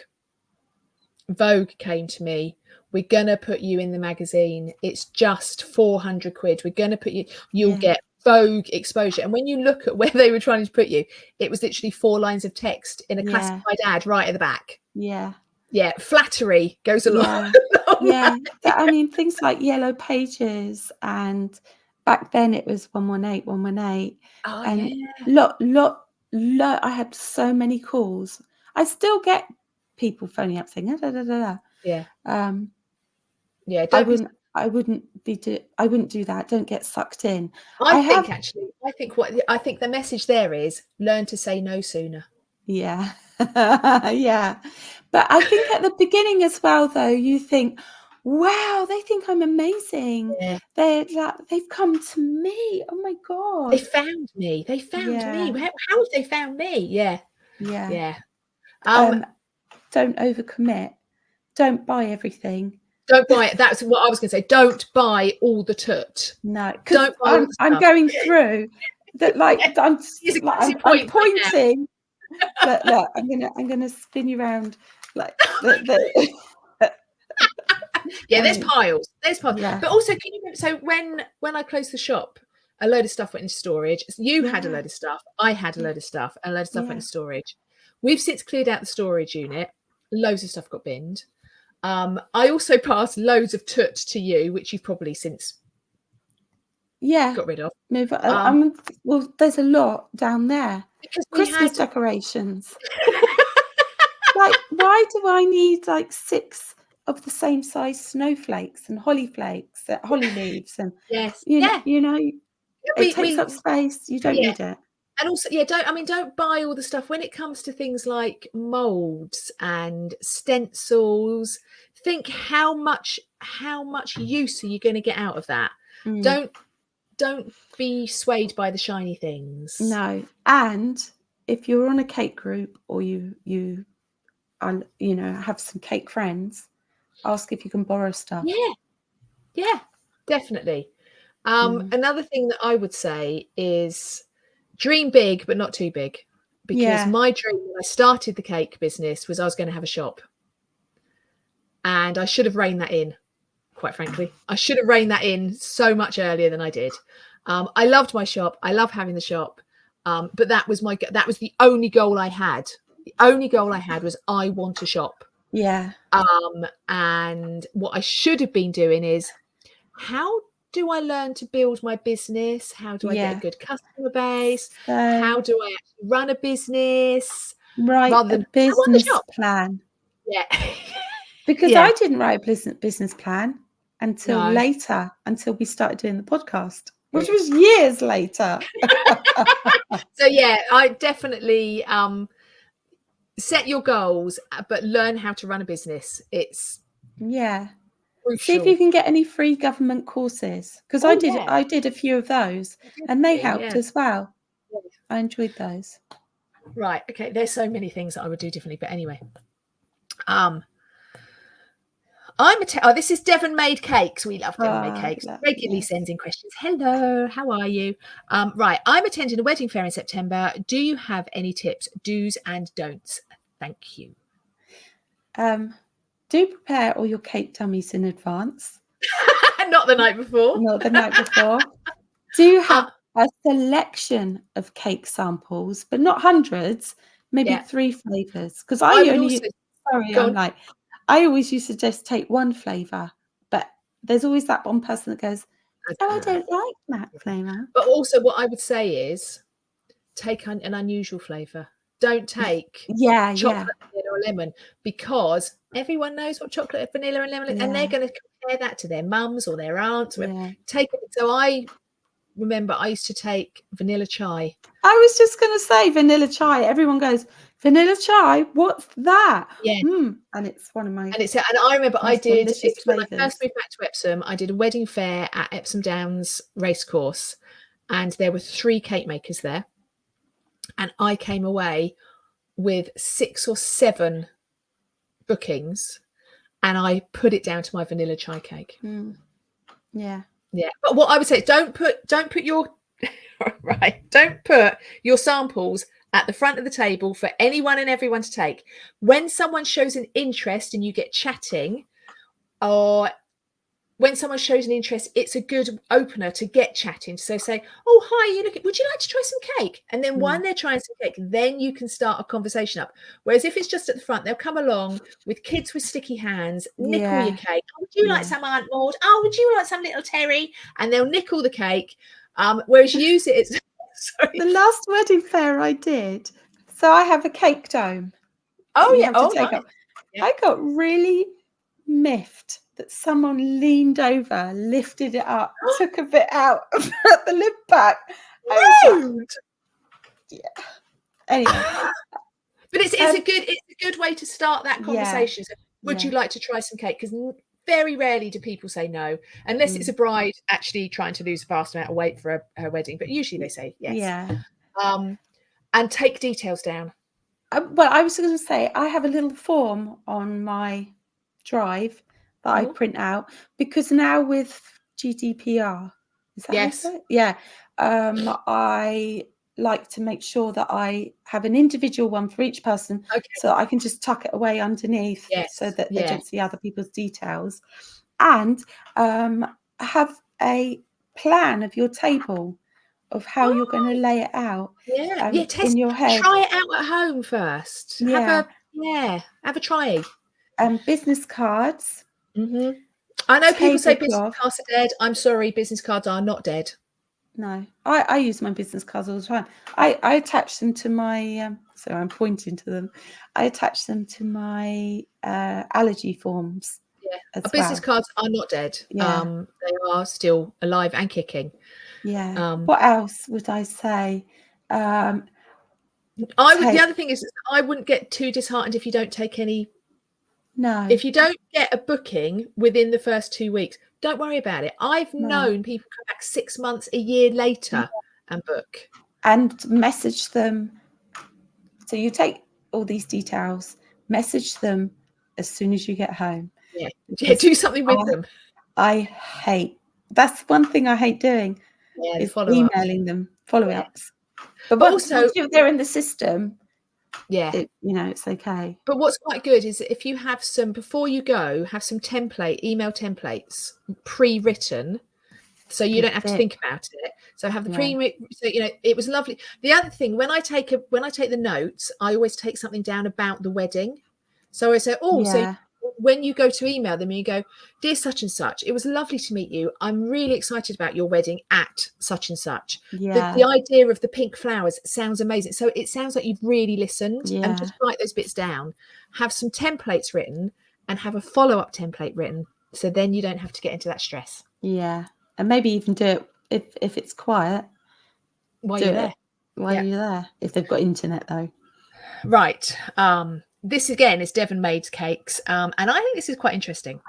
came to me. We're gonna put you in the magazine. It's just 400 quid. We're gonna put you'll get Vogue exposure. And when you look at where they were trying to put you, it was literally 4 lines of text in a classified ad right at the back.
Yeah.
Flattery goes a lot.
I mean, things like Yellow Pages, and back then it was 118. And I had so many calls. I still get people phoning up saying I wouldn't do that. Don't get sucked in.
I think the message there is learn to say no sooner.
Yeah. Yeah. But I think at the beginning as well, though, you think, wow, they think I'm amazing. Yeah. They've come to me. Oh my God.
They found me. How have they found me? Yeah.
Don't overcommit. Don't buy everything.
Don't buy it. That's what I was going to say. Don't buy all the tut.
No, because I'm going through that. Like I'm pointing. But look, I'm gonna spin you around like
there's piles. Yeah. But also, can you remember? So when I closed the shop, a load of stuff went into storage. You had a load of stuff. I had a load of stuff. And a load of stuff went into storage. We've since cleared out the storage unit. Loads of stuff got binned. I also passed loads of tut to you, which you've probably since got rid of.
Move on. Well, there's a lot down there. Because Christmas decorations. Like, why do I need like 6 of the same size snowflakes and holly leaves and you know it takes up space. You don't need it.
And also, don't buy all the stuff when it comes to things like molds and stencils. Think how much use are you going to get out of that? Don't be swayed by the shiny things.
No. And if you're on a cake group or you have some cake friends, ask if you can borrow stuff.
Yeah, definitely. Another thing that I would say is dream big, but not too big. Because my dream when I started the cake business was I was going to have a shop. And I should have reined that in, quite frankly. I should have reined that in so much earlier than I did. I loved my shop. I love having the shop. But that was the only goal I had. The only goal I had was I want a shop.
Yeah.
And what I should have been doing is, how do I learn to build my business? How do I get a good customer base? How do I actually run a business?
Write a business plan.
Yeah.
Because I didn't write a business plan until later, until we started doing the podcast, which was years later.
So I definitely set your goals, but learn how to run a business. It's crucial.
See if you can get any free government courses, because I did a few of those and they helped as well. I enjoyed those.
Right. Okay. There's so many things that I would do differently, but anyway. This is Devon Made Cakes. We love Devon Made Cakes. Regularly sends in questions. Hello, how are you? Right, I'm attending a wedding fair in September. Do you have any tips, do's and don'ts? Thank you.
Do prepare all your cake dummies in advance.
Not the night before.
Not the night before. Do have a selection of cake samples, but not hundreds. Maybe 3 flavors. Because I always used to just take one flavour, but there's always that one person that goes, I don't like that flavour.
But also what I would say is take an unusual flavour. Don't take chocolate, vanilla or lemon, because everyone knows what chocolate, vanilla and lemon is, and they're going to compare that to their mums or their aunts. So I remember I used to take vanilla chai.
I was just going to say vanilla chai. Everyone goes, vanilla chai, what's that? And it's one of my
and I remember I did when I first moved back to Epsom. I did a wedding fair at Epsom Downs racecourse, and there were 3 cake makers there, and I came away with 6 or 7 bookings, and I put it down to my vanilla chai cake. But what I would say is don't put your don't put your samples at the front of the table for anyone and everyone to take. When someone shows an interest and you get chatting, or when someone shows an interest, it's a good opener to get chatting. So say, oh, hi, would you like to try some cake? And then when they're trying some cake, then you can start a conversation up. Whereas if it's just at the front, they'll come along with kids with sticky hands, nickel your cake. Oh, would you like some Aunt Maud? Oh, would you like some little Terry? And they'll nickel the cake. Whereas use it as...
The last wedding fair I did, so I have a cake dome.
I
got really miffed that someone leaned over, lifted it up, took a bit out, and put the lid back.
Rude.
Anyway,
but it's a good way to start that conversation. So, would you like to try some cake? Because very rarely do people say no, unless it's a bride actually trying to lose a vast amount of weight for her wedding. But usually they say yes. And take details down.
Well, I was going to say I have a little form on my drive that I print out, because now with GDPR, is that I like to make sure that I have an individual one for each person, so I can just tuck it away underneath so that they don't see other people's details, and have a plan of your table. of how you're going to lay it out.
Test,
in your head.
Try it out at home first.
Yeah.
Have a try.
Business cards.
Mm-hmm. I know people say business cards are dead. I'm sorry, business cards are not dead.
No, I use my business cards all the time. I attach them to my, so I'm pointing to them. I attach them to my allergy forms.
Yeah, business cards are not dead.
Yeah.
They are still alive and kicking.
Yeah. What else would I say?
The other thing is, I wouldn't get too disheartened if you don't take any.
No.
If you don't get a booking within the first 2 weeks, don't worry about it. I've known people come back 6 months, a year later and book.
And message them. So you take all these details, message them as soon as you get home.
Yeah, do something with them.
That's one thing I hate doing.
Yeah,
is emailing them follow-ups. But also, once they're in the system, it's okay.
But what's quite good is if you have some, before you go, have some email templates pre-written, so you don't have to think about it. So have the so it was lovely. The other thing, when I take the notes, I always take something down about the wedding. So I say, so when you go to email them, you go, dear such and such, it was lovely to meet you. I'm really excited about your wedding at such and such. The idea of the pink flowers sounds amazing. So it sounds like you've really listened, and just write those bits down. Have some templates written and have a follow-up template written. So then you don't have to get into that stress.
Yeah. And maybe even do it if it's quiet.
While you're there.
While you're there. If they've got internet though.
Right. This again is Devon Made Cakes, and I think this is quite interesting.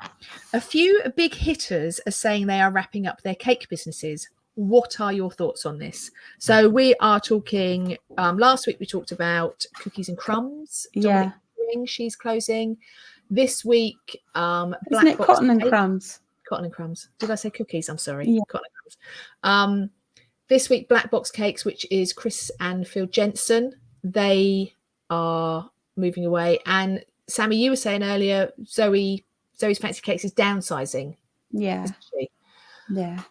A few big hitters are saying they are wrapping up their cake businesses. What are your thoughts on this? So we are talking, last week we talked about Cookies and Crumbs.
Yeah.
She's closing. This week,
Isn't it Cotton and Crumbs?
Cotton and Crumbs. Did I say cookies? I'm sorry.
Yeah.
Cotton and Crumbs. This week, Black Box Cakes, which is Chris and Phil Jensen. They are moving away. And Sammy, you were saying earlier, Zoe's Fancy Cakes is downsizing.
Yeah. Yeah.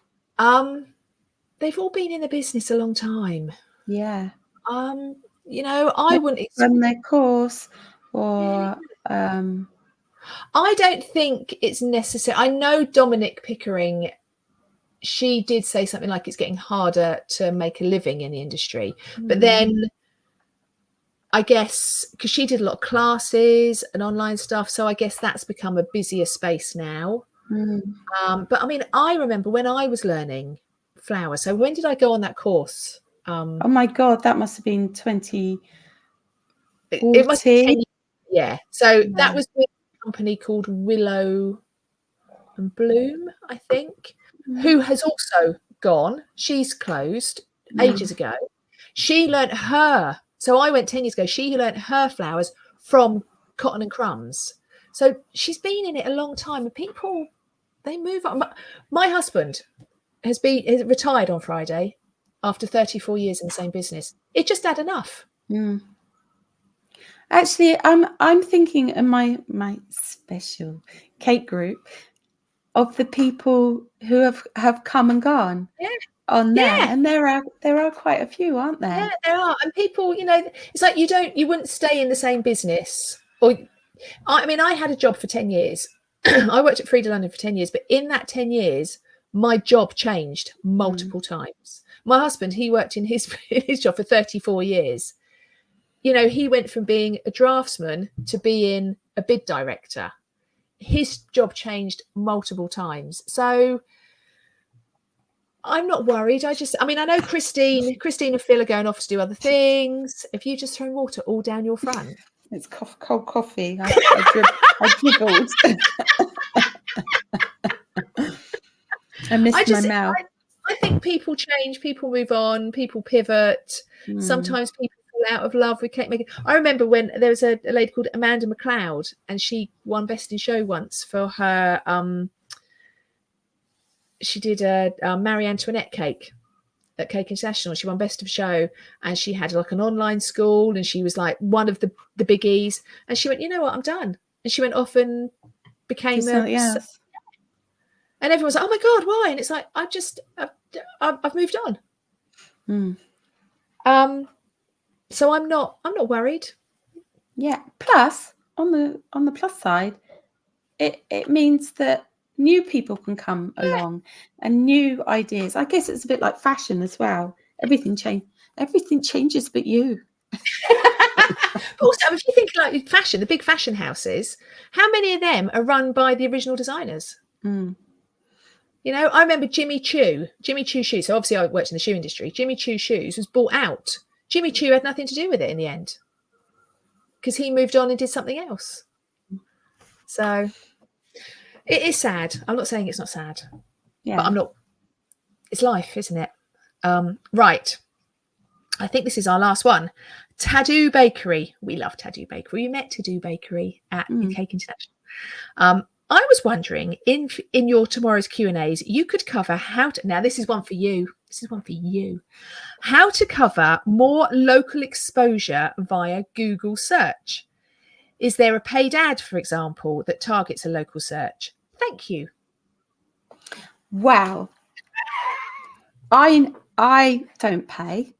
They've all been in the business a long time.
Yeah.
I wouldn't
run their course or
I don't think it's necessary. I know Dominic Pickering, she did say something like it's getting harder to make a living in the industry. But then I guess because she did a lot of classes and online stuff, so I guess that's become a busier space now. But I mean, I remember when I was learning flour. So when did I go on that course?
Oh my God, that must have been 2014.
It must be 10 years. Yeah. So that was with a company called Willow and Bloom, I think, who has also gone. She's closed ages ago. She learnt her. So I went 10 years ago. She learnt her flowers from Cotton and Crumbs. So she's been in it a long time. And people, they move on. My husband has retired on Friday after 34 years in the same business. It just had enough.
Actually, I'm thinking in my special cake group of the people who have come and gone on there, and there are quite a few, aren't there?
Yeah, there are. And people, it's like you wouldn't stay in the same business. Or I mean, I had a job for 10 years. I worked at Frida London for 10 years, but in that 10 years, my job changed multiple times. My husband, he worked in his job for 34 years. He went from being a draftsman to being a bid director. His job changed multiple times. So I'm not worried. I know Christine and Phil are going off to do other things. If you just throw water all down your front.
It's cold coffee. I dribbled. I missed my mouth.
I think people change, people move on, people pivot. Sometimes people fall out of love with cake making. I remember when there was a lady called Amanda McLeod, and she won Best in Show once for her. She did a Marie Antoinette cake at Cake International. She won Best of Show, and she had like an online school, and she was like one of the biggies. And she went, you know what, I'm done. And she went off and became and everyone's like, oh my God, why? And it's like, I've moved on. So I'm not worried.
Yeah. Plus, on the plus side, it means that new people can come along and new ideas. I guess it's a bit like fashion as well. Everything changes but you.
But also, if you think like fashion, the big fashion houses, how many of them are run by the original designers? You know, I remember Jimmy Choo shoes. So obviously I worked in the shoe industry. Jimmy Choo shoes was bought out. Jimmy Choo had nothing to do with it in the end because he moved on and did something else. So it is sad. I'm not saying it's not sad, but I'm not. It's life, isn't it? Right. I think this is our last one. Tattoo Bakery. We love Tattoo Bakery. We met Tattoo Bakery at Cake International. I was wondering, in your tomorrow's Q&As, you could cover how to... Now, this is one for you. How to cover more local exposure via Google search. Is there a paid ad, for example, that targets a local search? Thank you.
Wow. I don't pay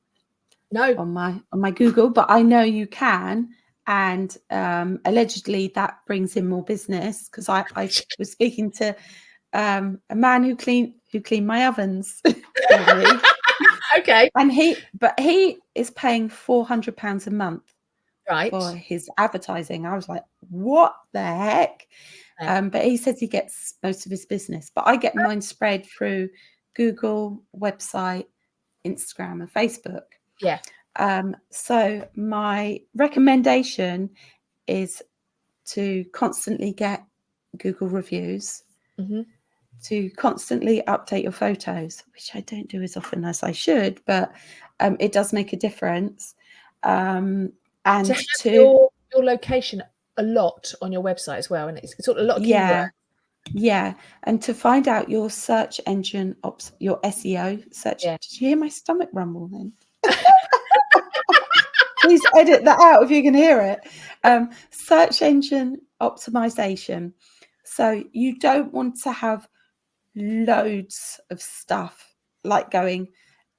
on my Google, but I know you can. And allegedly that brings in more business because I was speaking to a man who cleaned my ovens for me.
Okay.
And he is paying £400 a month for his advertising. I was like, what the heck? But he says he gets most of his business. But I get mine spread through Google, website, Instagram, and Facebook.
Yeah.
So my recommendation is to constantly get Google reviews, to constantly update your photos, which I don't do as often as I should, but it does make a difference. And
to have your location a lot on your website as well, and it's sort of a lot of keywords.
Yeah, and to find out your search engine your SEO search.
Yeah.
Did you hear my stomach rumble then? Please edit that out if you can hear it. Search engine optimization. So you don't want to have loads of stuff like going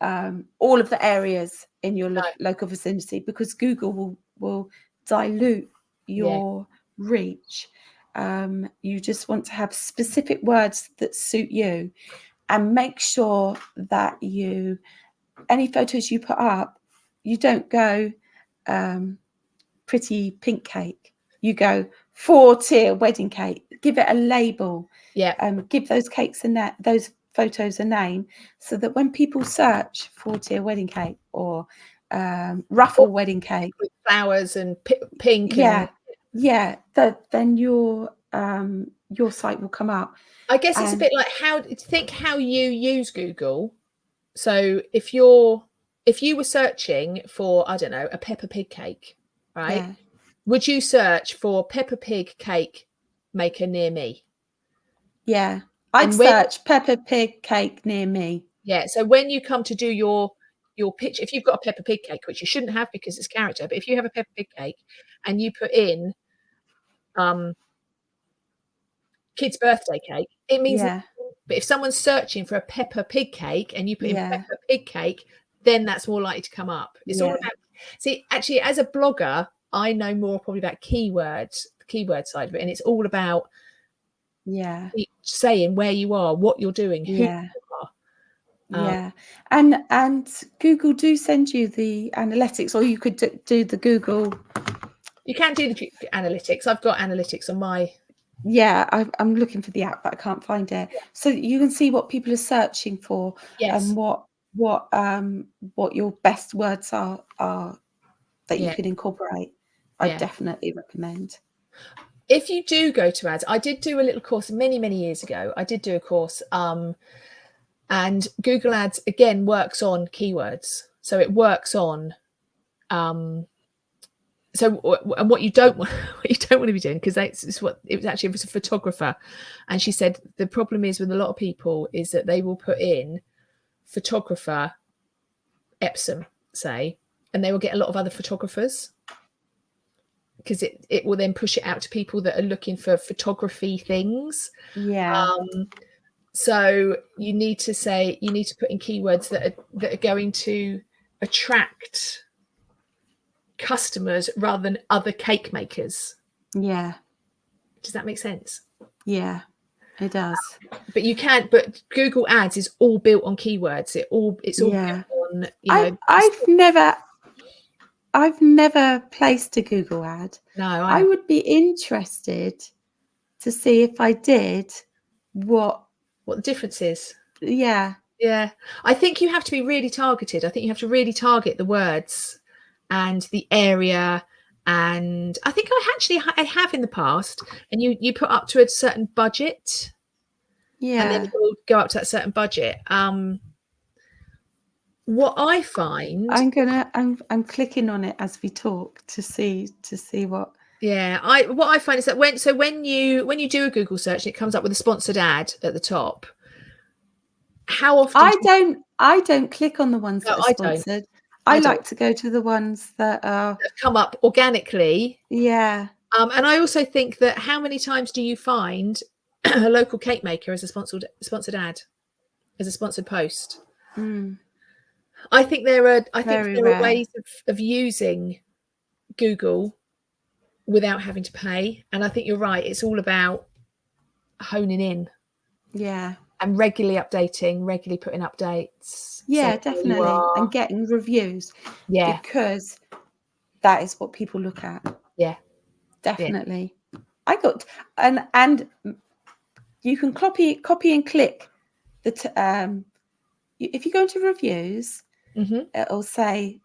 all of the areas in your local vicinity, because Google will dilute your reach. You just want to have specific words that suit you, and make sure that any photos you put up, you don't go pretty pink cake. You go 4-tier wedding cake. Give it a label. Give those cakes those photos a name, so that when people search 4-tier wedding cake or ruffle wedding cake
with flowers and pink,
then your site will come up.
I guess it's a bit like how you use Google. So if you were searching for, I don't know, a Peppa Pig cake, right? Yeah. Would you search for Peppa Pig cake maker near me?
Yeah, I'd search Peppa Pig cake near me.
Yeah, so when you come to do your picture, if you've got a Peppa Pig cake, which you shouldn't have because it's character, but if you have a Peppa Pig cake and you put in kid's birthday cake, it means but if someone's searching for a Peppa Pig cake and you put in Peppa Pig cake, then that's more likely to come up. It's all about, see, actually, as a blogger, I know more probably about keywords, the keyword side of it, and it's all about saying where you are, what you're doing, who you are.
And Google do send you the analytics, or you could do the Google.
You can do the analytics. I've got analytics on my.
Yeah, I'm looking for the app, but I can't find it. So you can see what people are searching for, and what your best words are that you can incorporate. I definitely recommend.
If you do go to ads, I did do a little course many years ago. I did do a course, and Google Ads again works on keywords. So it works on. So, and what you don't want to be doing, because it was a photographer, and she said the problem is with a lot of people is that they will put in photographer Epsom, say, and they will get a lot of other photographers, because it will then push it out to people that are looking for photography things. So you need to put in keywords that are going to attract customers rather than other cake makers.
Yeah.
Does that make sense?
Yeah, it does.
But Google Ads is all built on keywords. It's all built on,
I've never placed a Google ad.
No,
I would be interested to see if I did what
the difference is.
Yeah.
Yeah. I think you have to be really targeted. I think you have to really target the words and the area. And I think I have in the past, and you put up to a certain budget.
Yeah.
And then it will go up to that certain budget. What I find,
I'm clicking on it as we talk to see what.
Yeah, what I find is that when you do a Google search, it comes up with a sponsored ad at the top. How often?
I don't click on the ones that are sponsored. I like to go to the ones that
come up organically.
Yeah.
And I also think that how many times do you find a local cake maker as a sponsored ad, as a sponsored post? I think there are ways of using Google without having to pay, and I think you're right. It's all about honing in.
Yeah.
And regularly updating, regularly putting updates.
Yeah, definitely. And getting reviews.
Yeah.
Because that is what people look at.
Yeah.
Definitely. Yeah. I got and you can copy and click the if you go into reviews, it'll say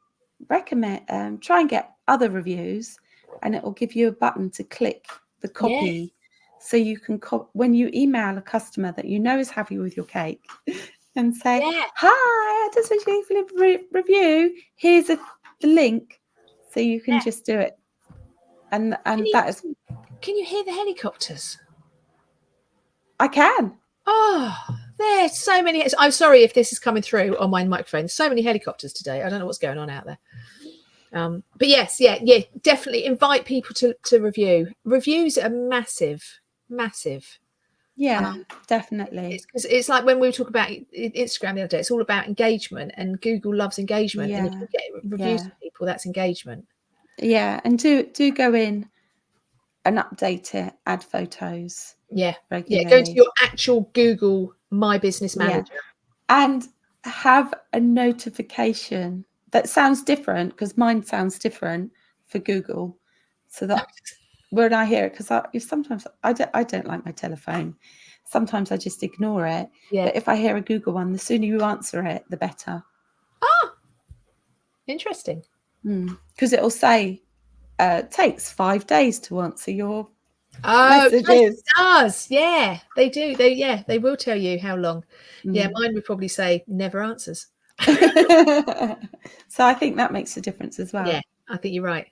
recommend try and get other reviews, and it will give you a button to click the copy. So you can when you email a customer that you know is happy with your cake and say, "Hi, I just wish you a review. Here's the link," so you can just do it. And that is.
Can you hear the helicopters?
I can.
Oh, there's so many. I'm sorry if this is coming through on my microphone. So many helicopters today. I don't know what's going on out there. But yes, definitely invite people to review. Reviews are massive.
Yeah, definitely.
It's like when we were talking about Instagram the other day. It's all about engagement, and Google loves engagement. And if you get reviews from people, that's engagement.
Yeah, and do go in and update it, add photos. Regularly.
Yeah, go to your actual Google My Business Manager.
And have a notification that sounds different, because mine sounds different for Google, so that when I hear it, because sometimes I don't like my telephone. Sometimes I just ignore it.
Yeah.
But if I hear a Google one, the sooner you answer it, the better.
Interesting.
Because it'll say takes 5 days to answer your messages.
It does. Yeah, they do. They will tell you how long. Yeah, mine would probably say never answers.
So I think that makes a difference as well.
Yeah, I think you're right.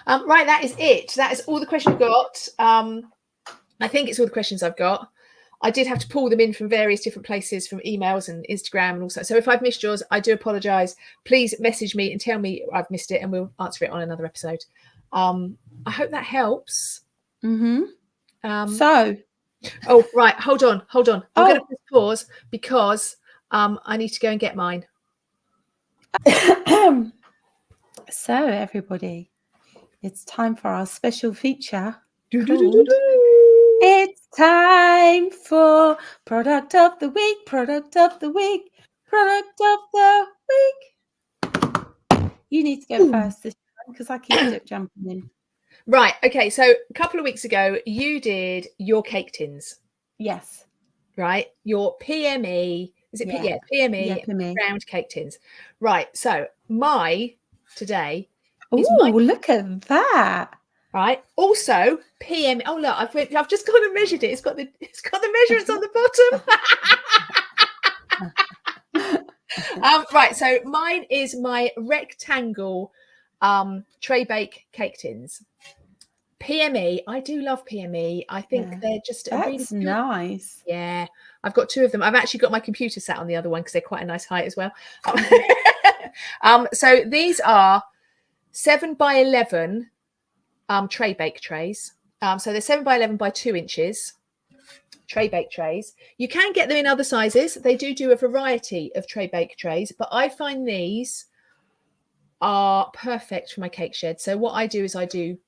Right, that is it. That is all the questions I've got. I think it's all the questions I've got. I did have to pull them in from various different places, from emails and Instagram and also. So if I've missed yours, I do apologise. Please message me and tell me I've missed it, and we'll answer it on another episode. I hope that helps.
So.
Oh, right. Hold on. I'm going to pause because I need to go and get mine.
So everybody, it's time for our special feature. It's time for product of the week. You need to go first this time, because I keep jumping in.
Right. Okay. So a couple of weeks ago, you did your cake tins.
Yes.
Right. Your PME. Is it PME round cake tins? Right. So my today.
Look at that.
Right. Also, PM. Oh look, I've just gone and measured it. It's got the measurements on the bottom. Right. So mine is my rectangle tray bake cake tins. PME. I do love PME. I think they're just really
nice.
Yeah. I've got 2 of them. I've actually got my computer sat on the other one because they're quite a nice height as well. So these are 7x11 tray bake trays. So they're 7x11 by 2 inches. tray bake trays. You can get them in other sizes. They do a variety of tray bake trays, but I find these are perfect for my cake shed. So what I do is I do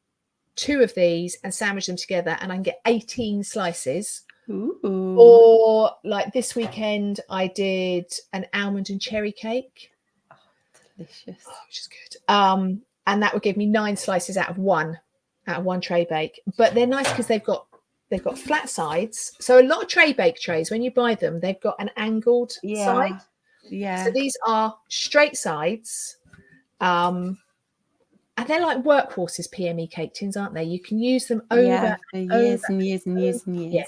2 of these and sandwich them together, and I can get 18 slices.
Ooh.
Or like this weekend, I did an almond and cherry cake.
Oh, delicious.
Which is good. And that would give me 9 slices out of one tray bake. But they're nice because they've got flat sides. So a lot of tray bake trays, when you buy them, they've got an angled side.
Yeah.
So these are straight sides. And they're like workhorses PME cake tins, aren't they? You can use them over
for years and years and years and years.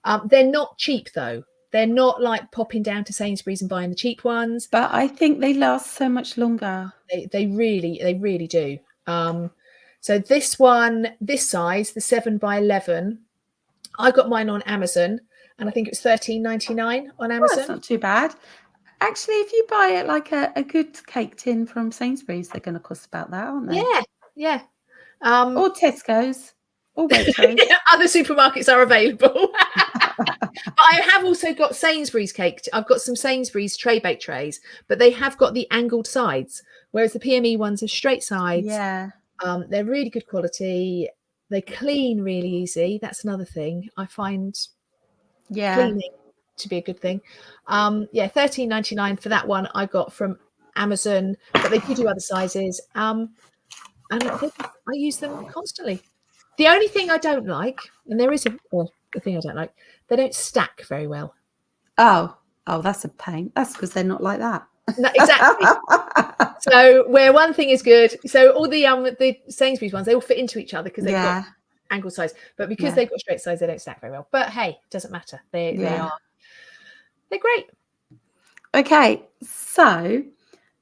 Yeah. They're not cheap though. They're not like popping down to Sainsbury's and buying the cheap ones.
But I think they last so much longer.
They really do. So this one, this size, the 7x11, I got mine on Amazon, and I think it was $13.99 on Amazon.
That's not too bad. Actually, if you buy it like a good cake tin from Sainsbury's, they're going to cost about that, aren't they?
Yeah.
Or Tesco's, or Waitrose.
Other supermarkets are available. But I have also got Sainsbury's cake. I've got some Sainsbury's tray bake trays, but they have got the angled sides, whereas the PME ones are straight sides.
Yeah.
They're really good quality. They clean really easy. That's another thing I find. Cleaning to be a good thing. $13.99 for that one I got from Amazon, but they do other sizes. And I use them constantly. The only thing I don't like, and there is the thing I don't like, they don't stack very well.
Oh, that's a pain. That's because they're not like that.
No, exactly. So where one thing is good, so all the Sainsbury's ones, they all fit into each other because they've got angled size, but because they've got straight size, they don't stack very well. But hey, it doesn't matter. They're great. Okay,
so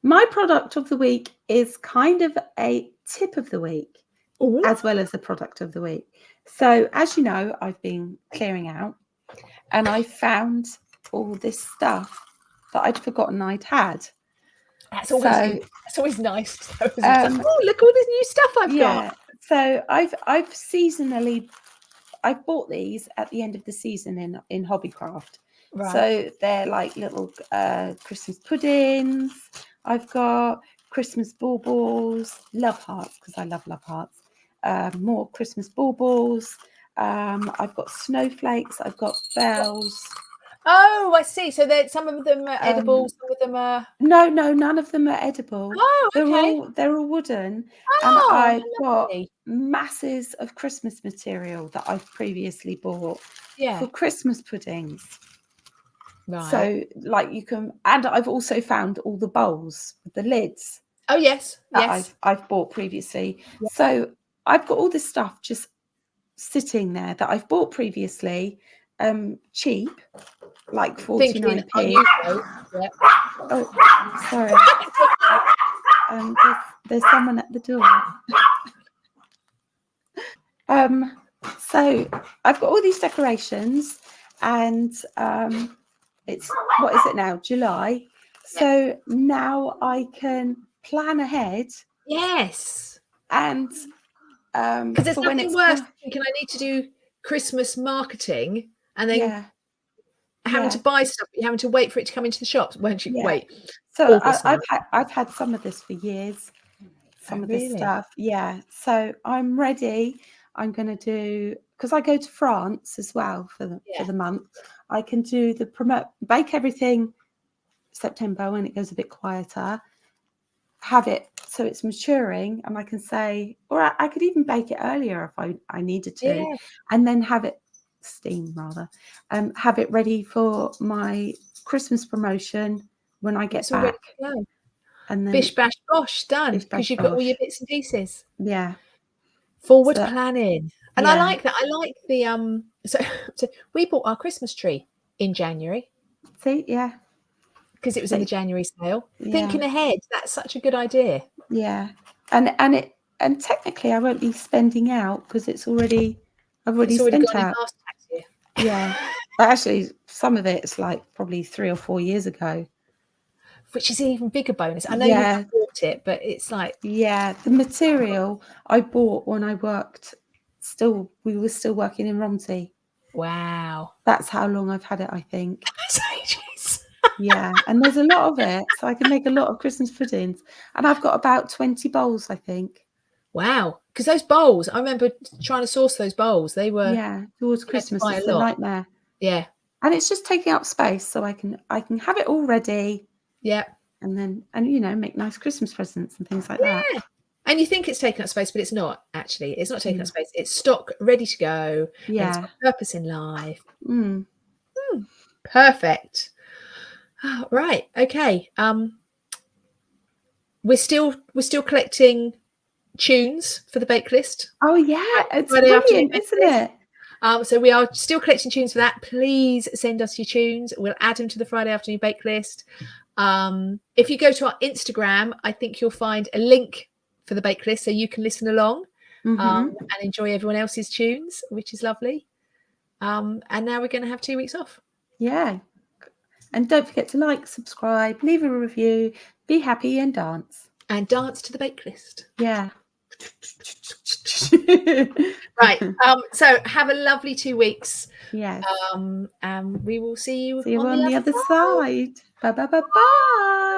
my product of the week is kind of a tip of the week.
Ooh.
As well as the product of the week. So as you know, I've been clearing out, and I found all this stuff that I'd forgotten I'd had.
That's always nice. Oh, look all this new stuff I've got.
So I've bought these at the end of the season in Hobbycraft.
Right.
So they're like little Christmas puddings. I've got Christmas baubles, love hearts, because I love hearts. More Christmas baubles. I've got snowflakes. I've got bells.
Oh, I see. So some of them are edible, some of them are.
No, none of them are edible.
Oh, okay.
They're all wooden.
Oh,
and I've got masses of Christmas material that I've previously bought for Christmas puddings.
Right.
So, like you can, and I've also found all the bowls with the lids.
Oh yes.
I've bought previously. Yep. So I've got all this stuff just sitting there that I've bought previously, cheap, like 49p. Oh, sorry. There's someone at the door. So I've got all these decorations, and it's, what is it now? July. So now I can plan ahead.
Yes.
And
because there's nothing worse than thinking I need to do Christmas marketing and then having to buy stuff, you're having to wait for it to come into the shops. Won't you wait?
So I've had some of this for years. Some of this stuff. Yeah. So I'm ready. I'm going to do, because I go to France as well for the month. I can do bake everything September when it goes a bit quieter, have it so it's maturing, and I can say, or I could even bake it earlier if I needed to, and then have it steam rather, have it ready for my Christmas promotion when I get back. And then
bish bash bosh, done, because you've got all your bits and pieces.
Yeah.
Forward planning. And I like that. I like the so we bought our Christmas tree in January.
See,
because it was in the January sale. Thinking ahead, that's such a good idea.
Yeah. And technically I won't be spending out because I've already spent out.
Last tax year.
Yeah. But actually some of it's like probably 3 or 4 years ago.
Which is an even bigger bonus. I know you bought it, but it's like
the material I bought when I we were still working in Romsey.
Wow.
That's how long I've had it, I think.
That's ages.
Yeah, and there's a lot of it, so I can make a lot of Christmas puddings. And I've got about 20 bowls, I think.
Wow, because those bowls, I remember trying to source those bowls. They were
towards Christmas, it's a nightmare.
Yeah,
and it's just taking up space, so I can have it all ready.
Yeah,
and make nice Christmas presents and things like that.
And you think it's taking up space, but it's not. Actually, it's not taking up space. It's stock ready to go.
Yeah,
and it's got purpose in life.
Mm.
Perfect. Right. Okay. We're still collecting tunes for the bake list.
Oh yeah, it's brilliant, isn't it?
So we are still collecting tunes for that. Please send us your tunes. We'll add them to the Friday afternoon bake list. If you go to our Instagram, I think you'll find a link for the bake list so you can listen along and enjoy everyone else's tunes, which is lovely. And now we're going to have 2 weeks off.
Yeah. And don't forget to like, subscribe, leave a review, be happy and dance.
And dance to the bake list.
Yeah.
Right. So have a lovely 2 weeks.
Yes.
And we will see you
on the other side. Bye bye bye bye.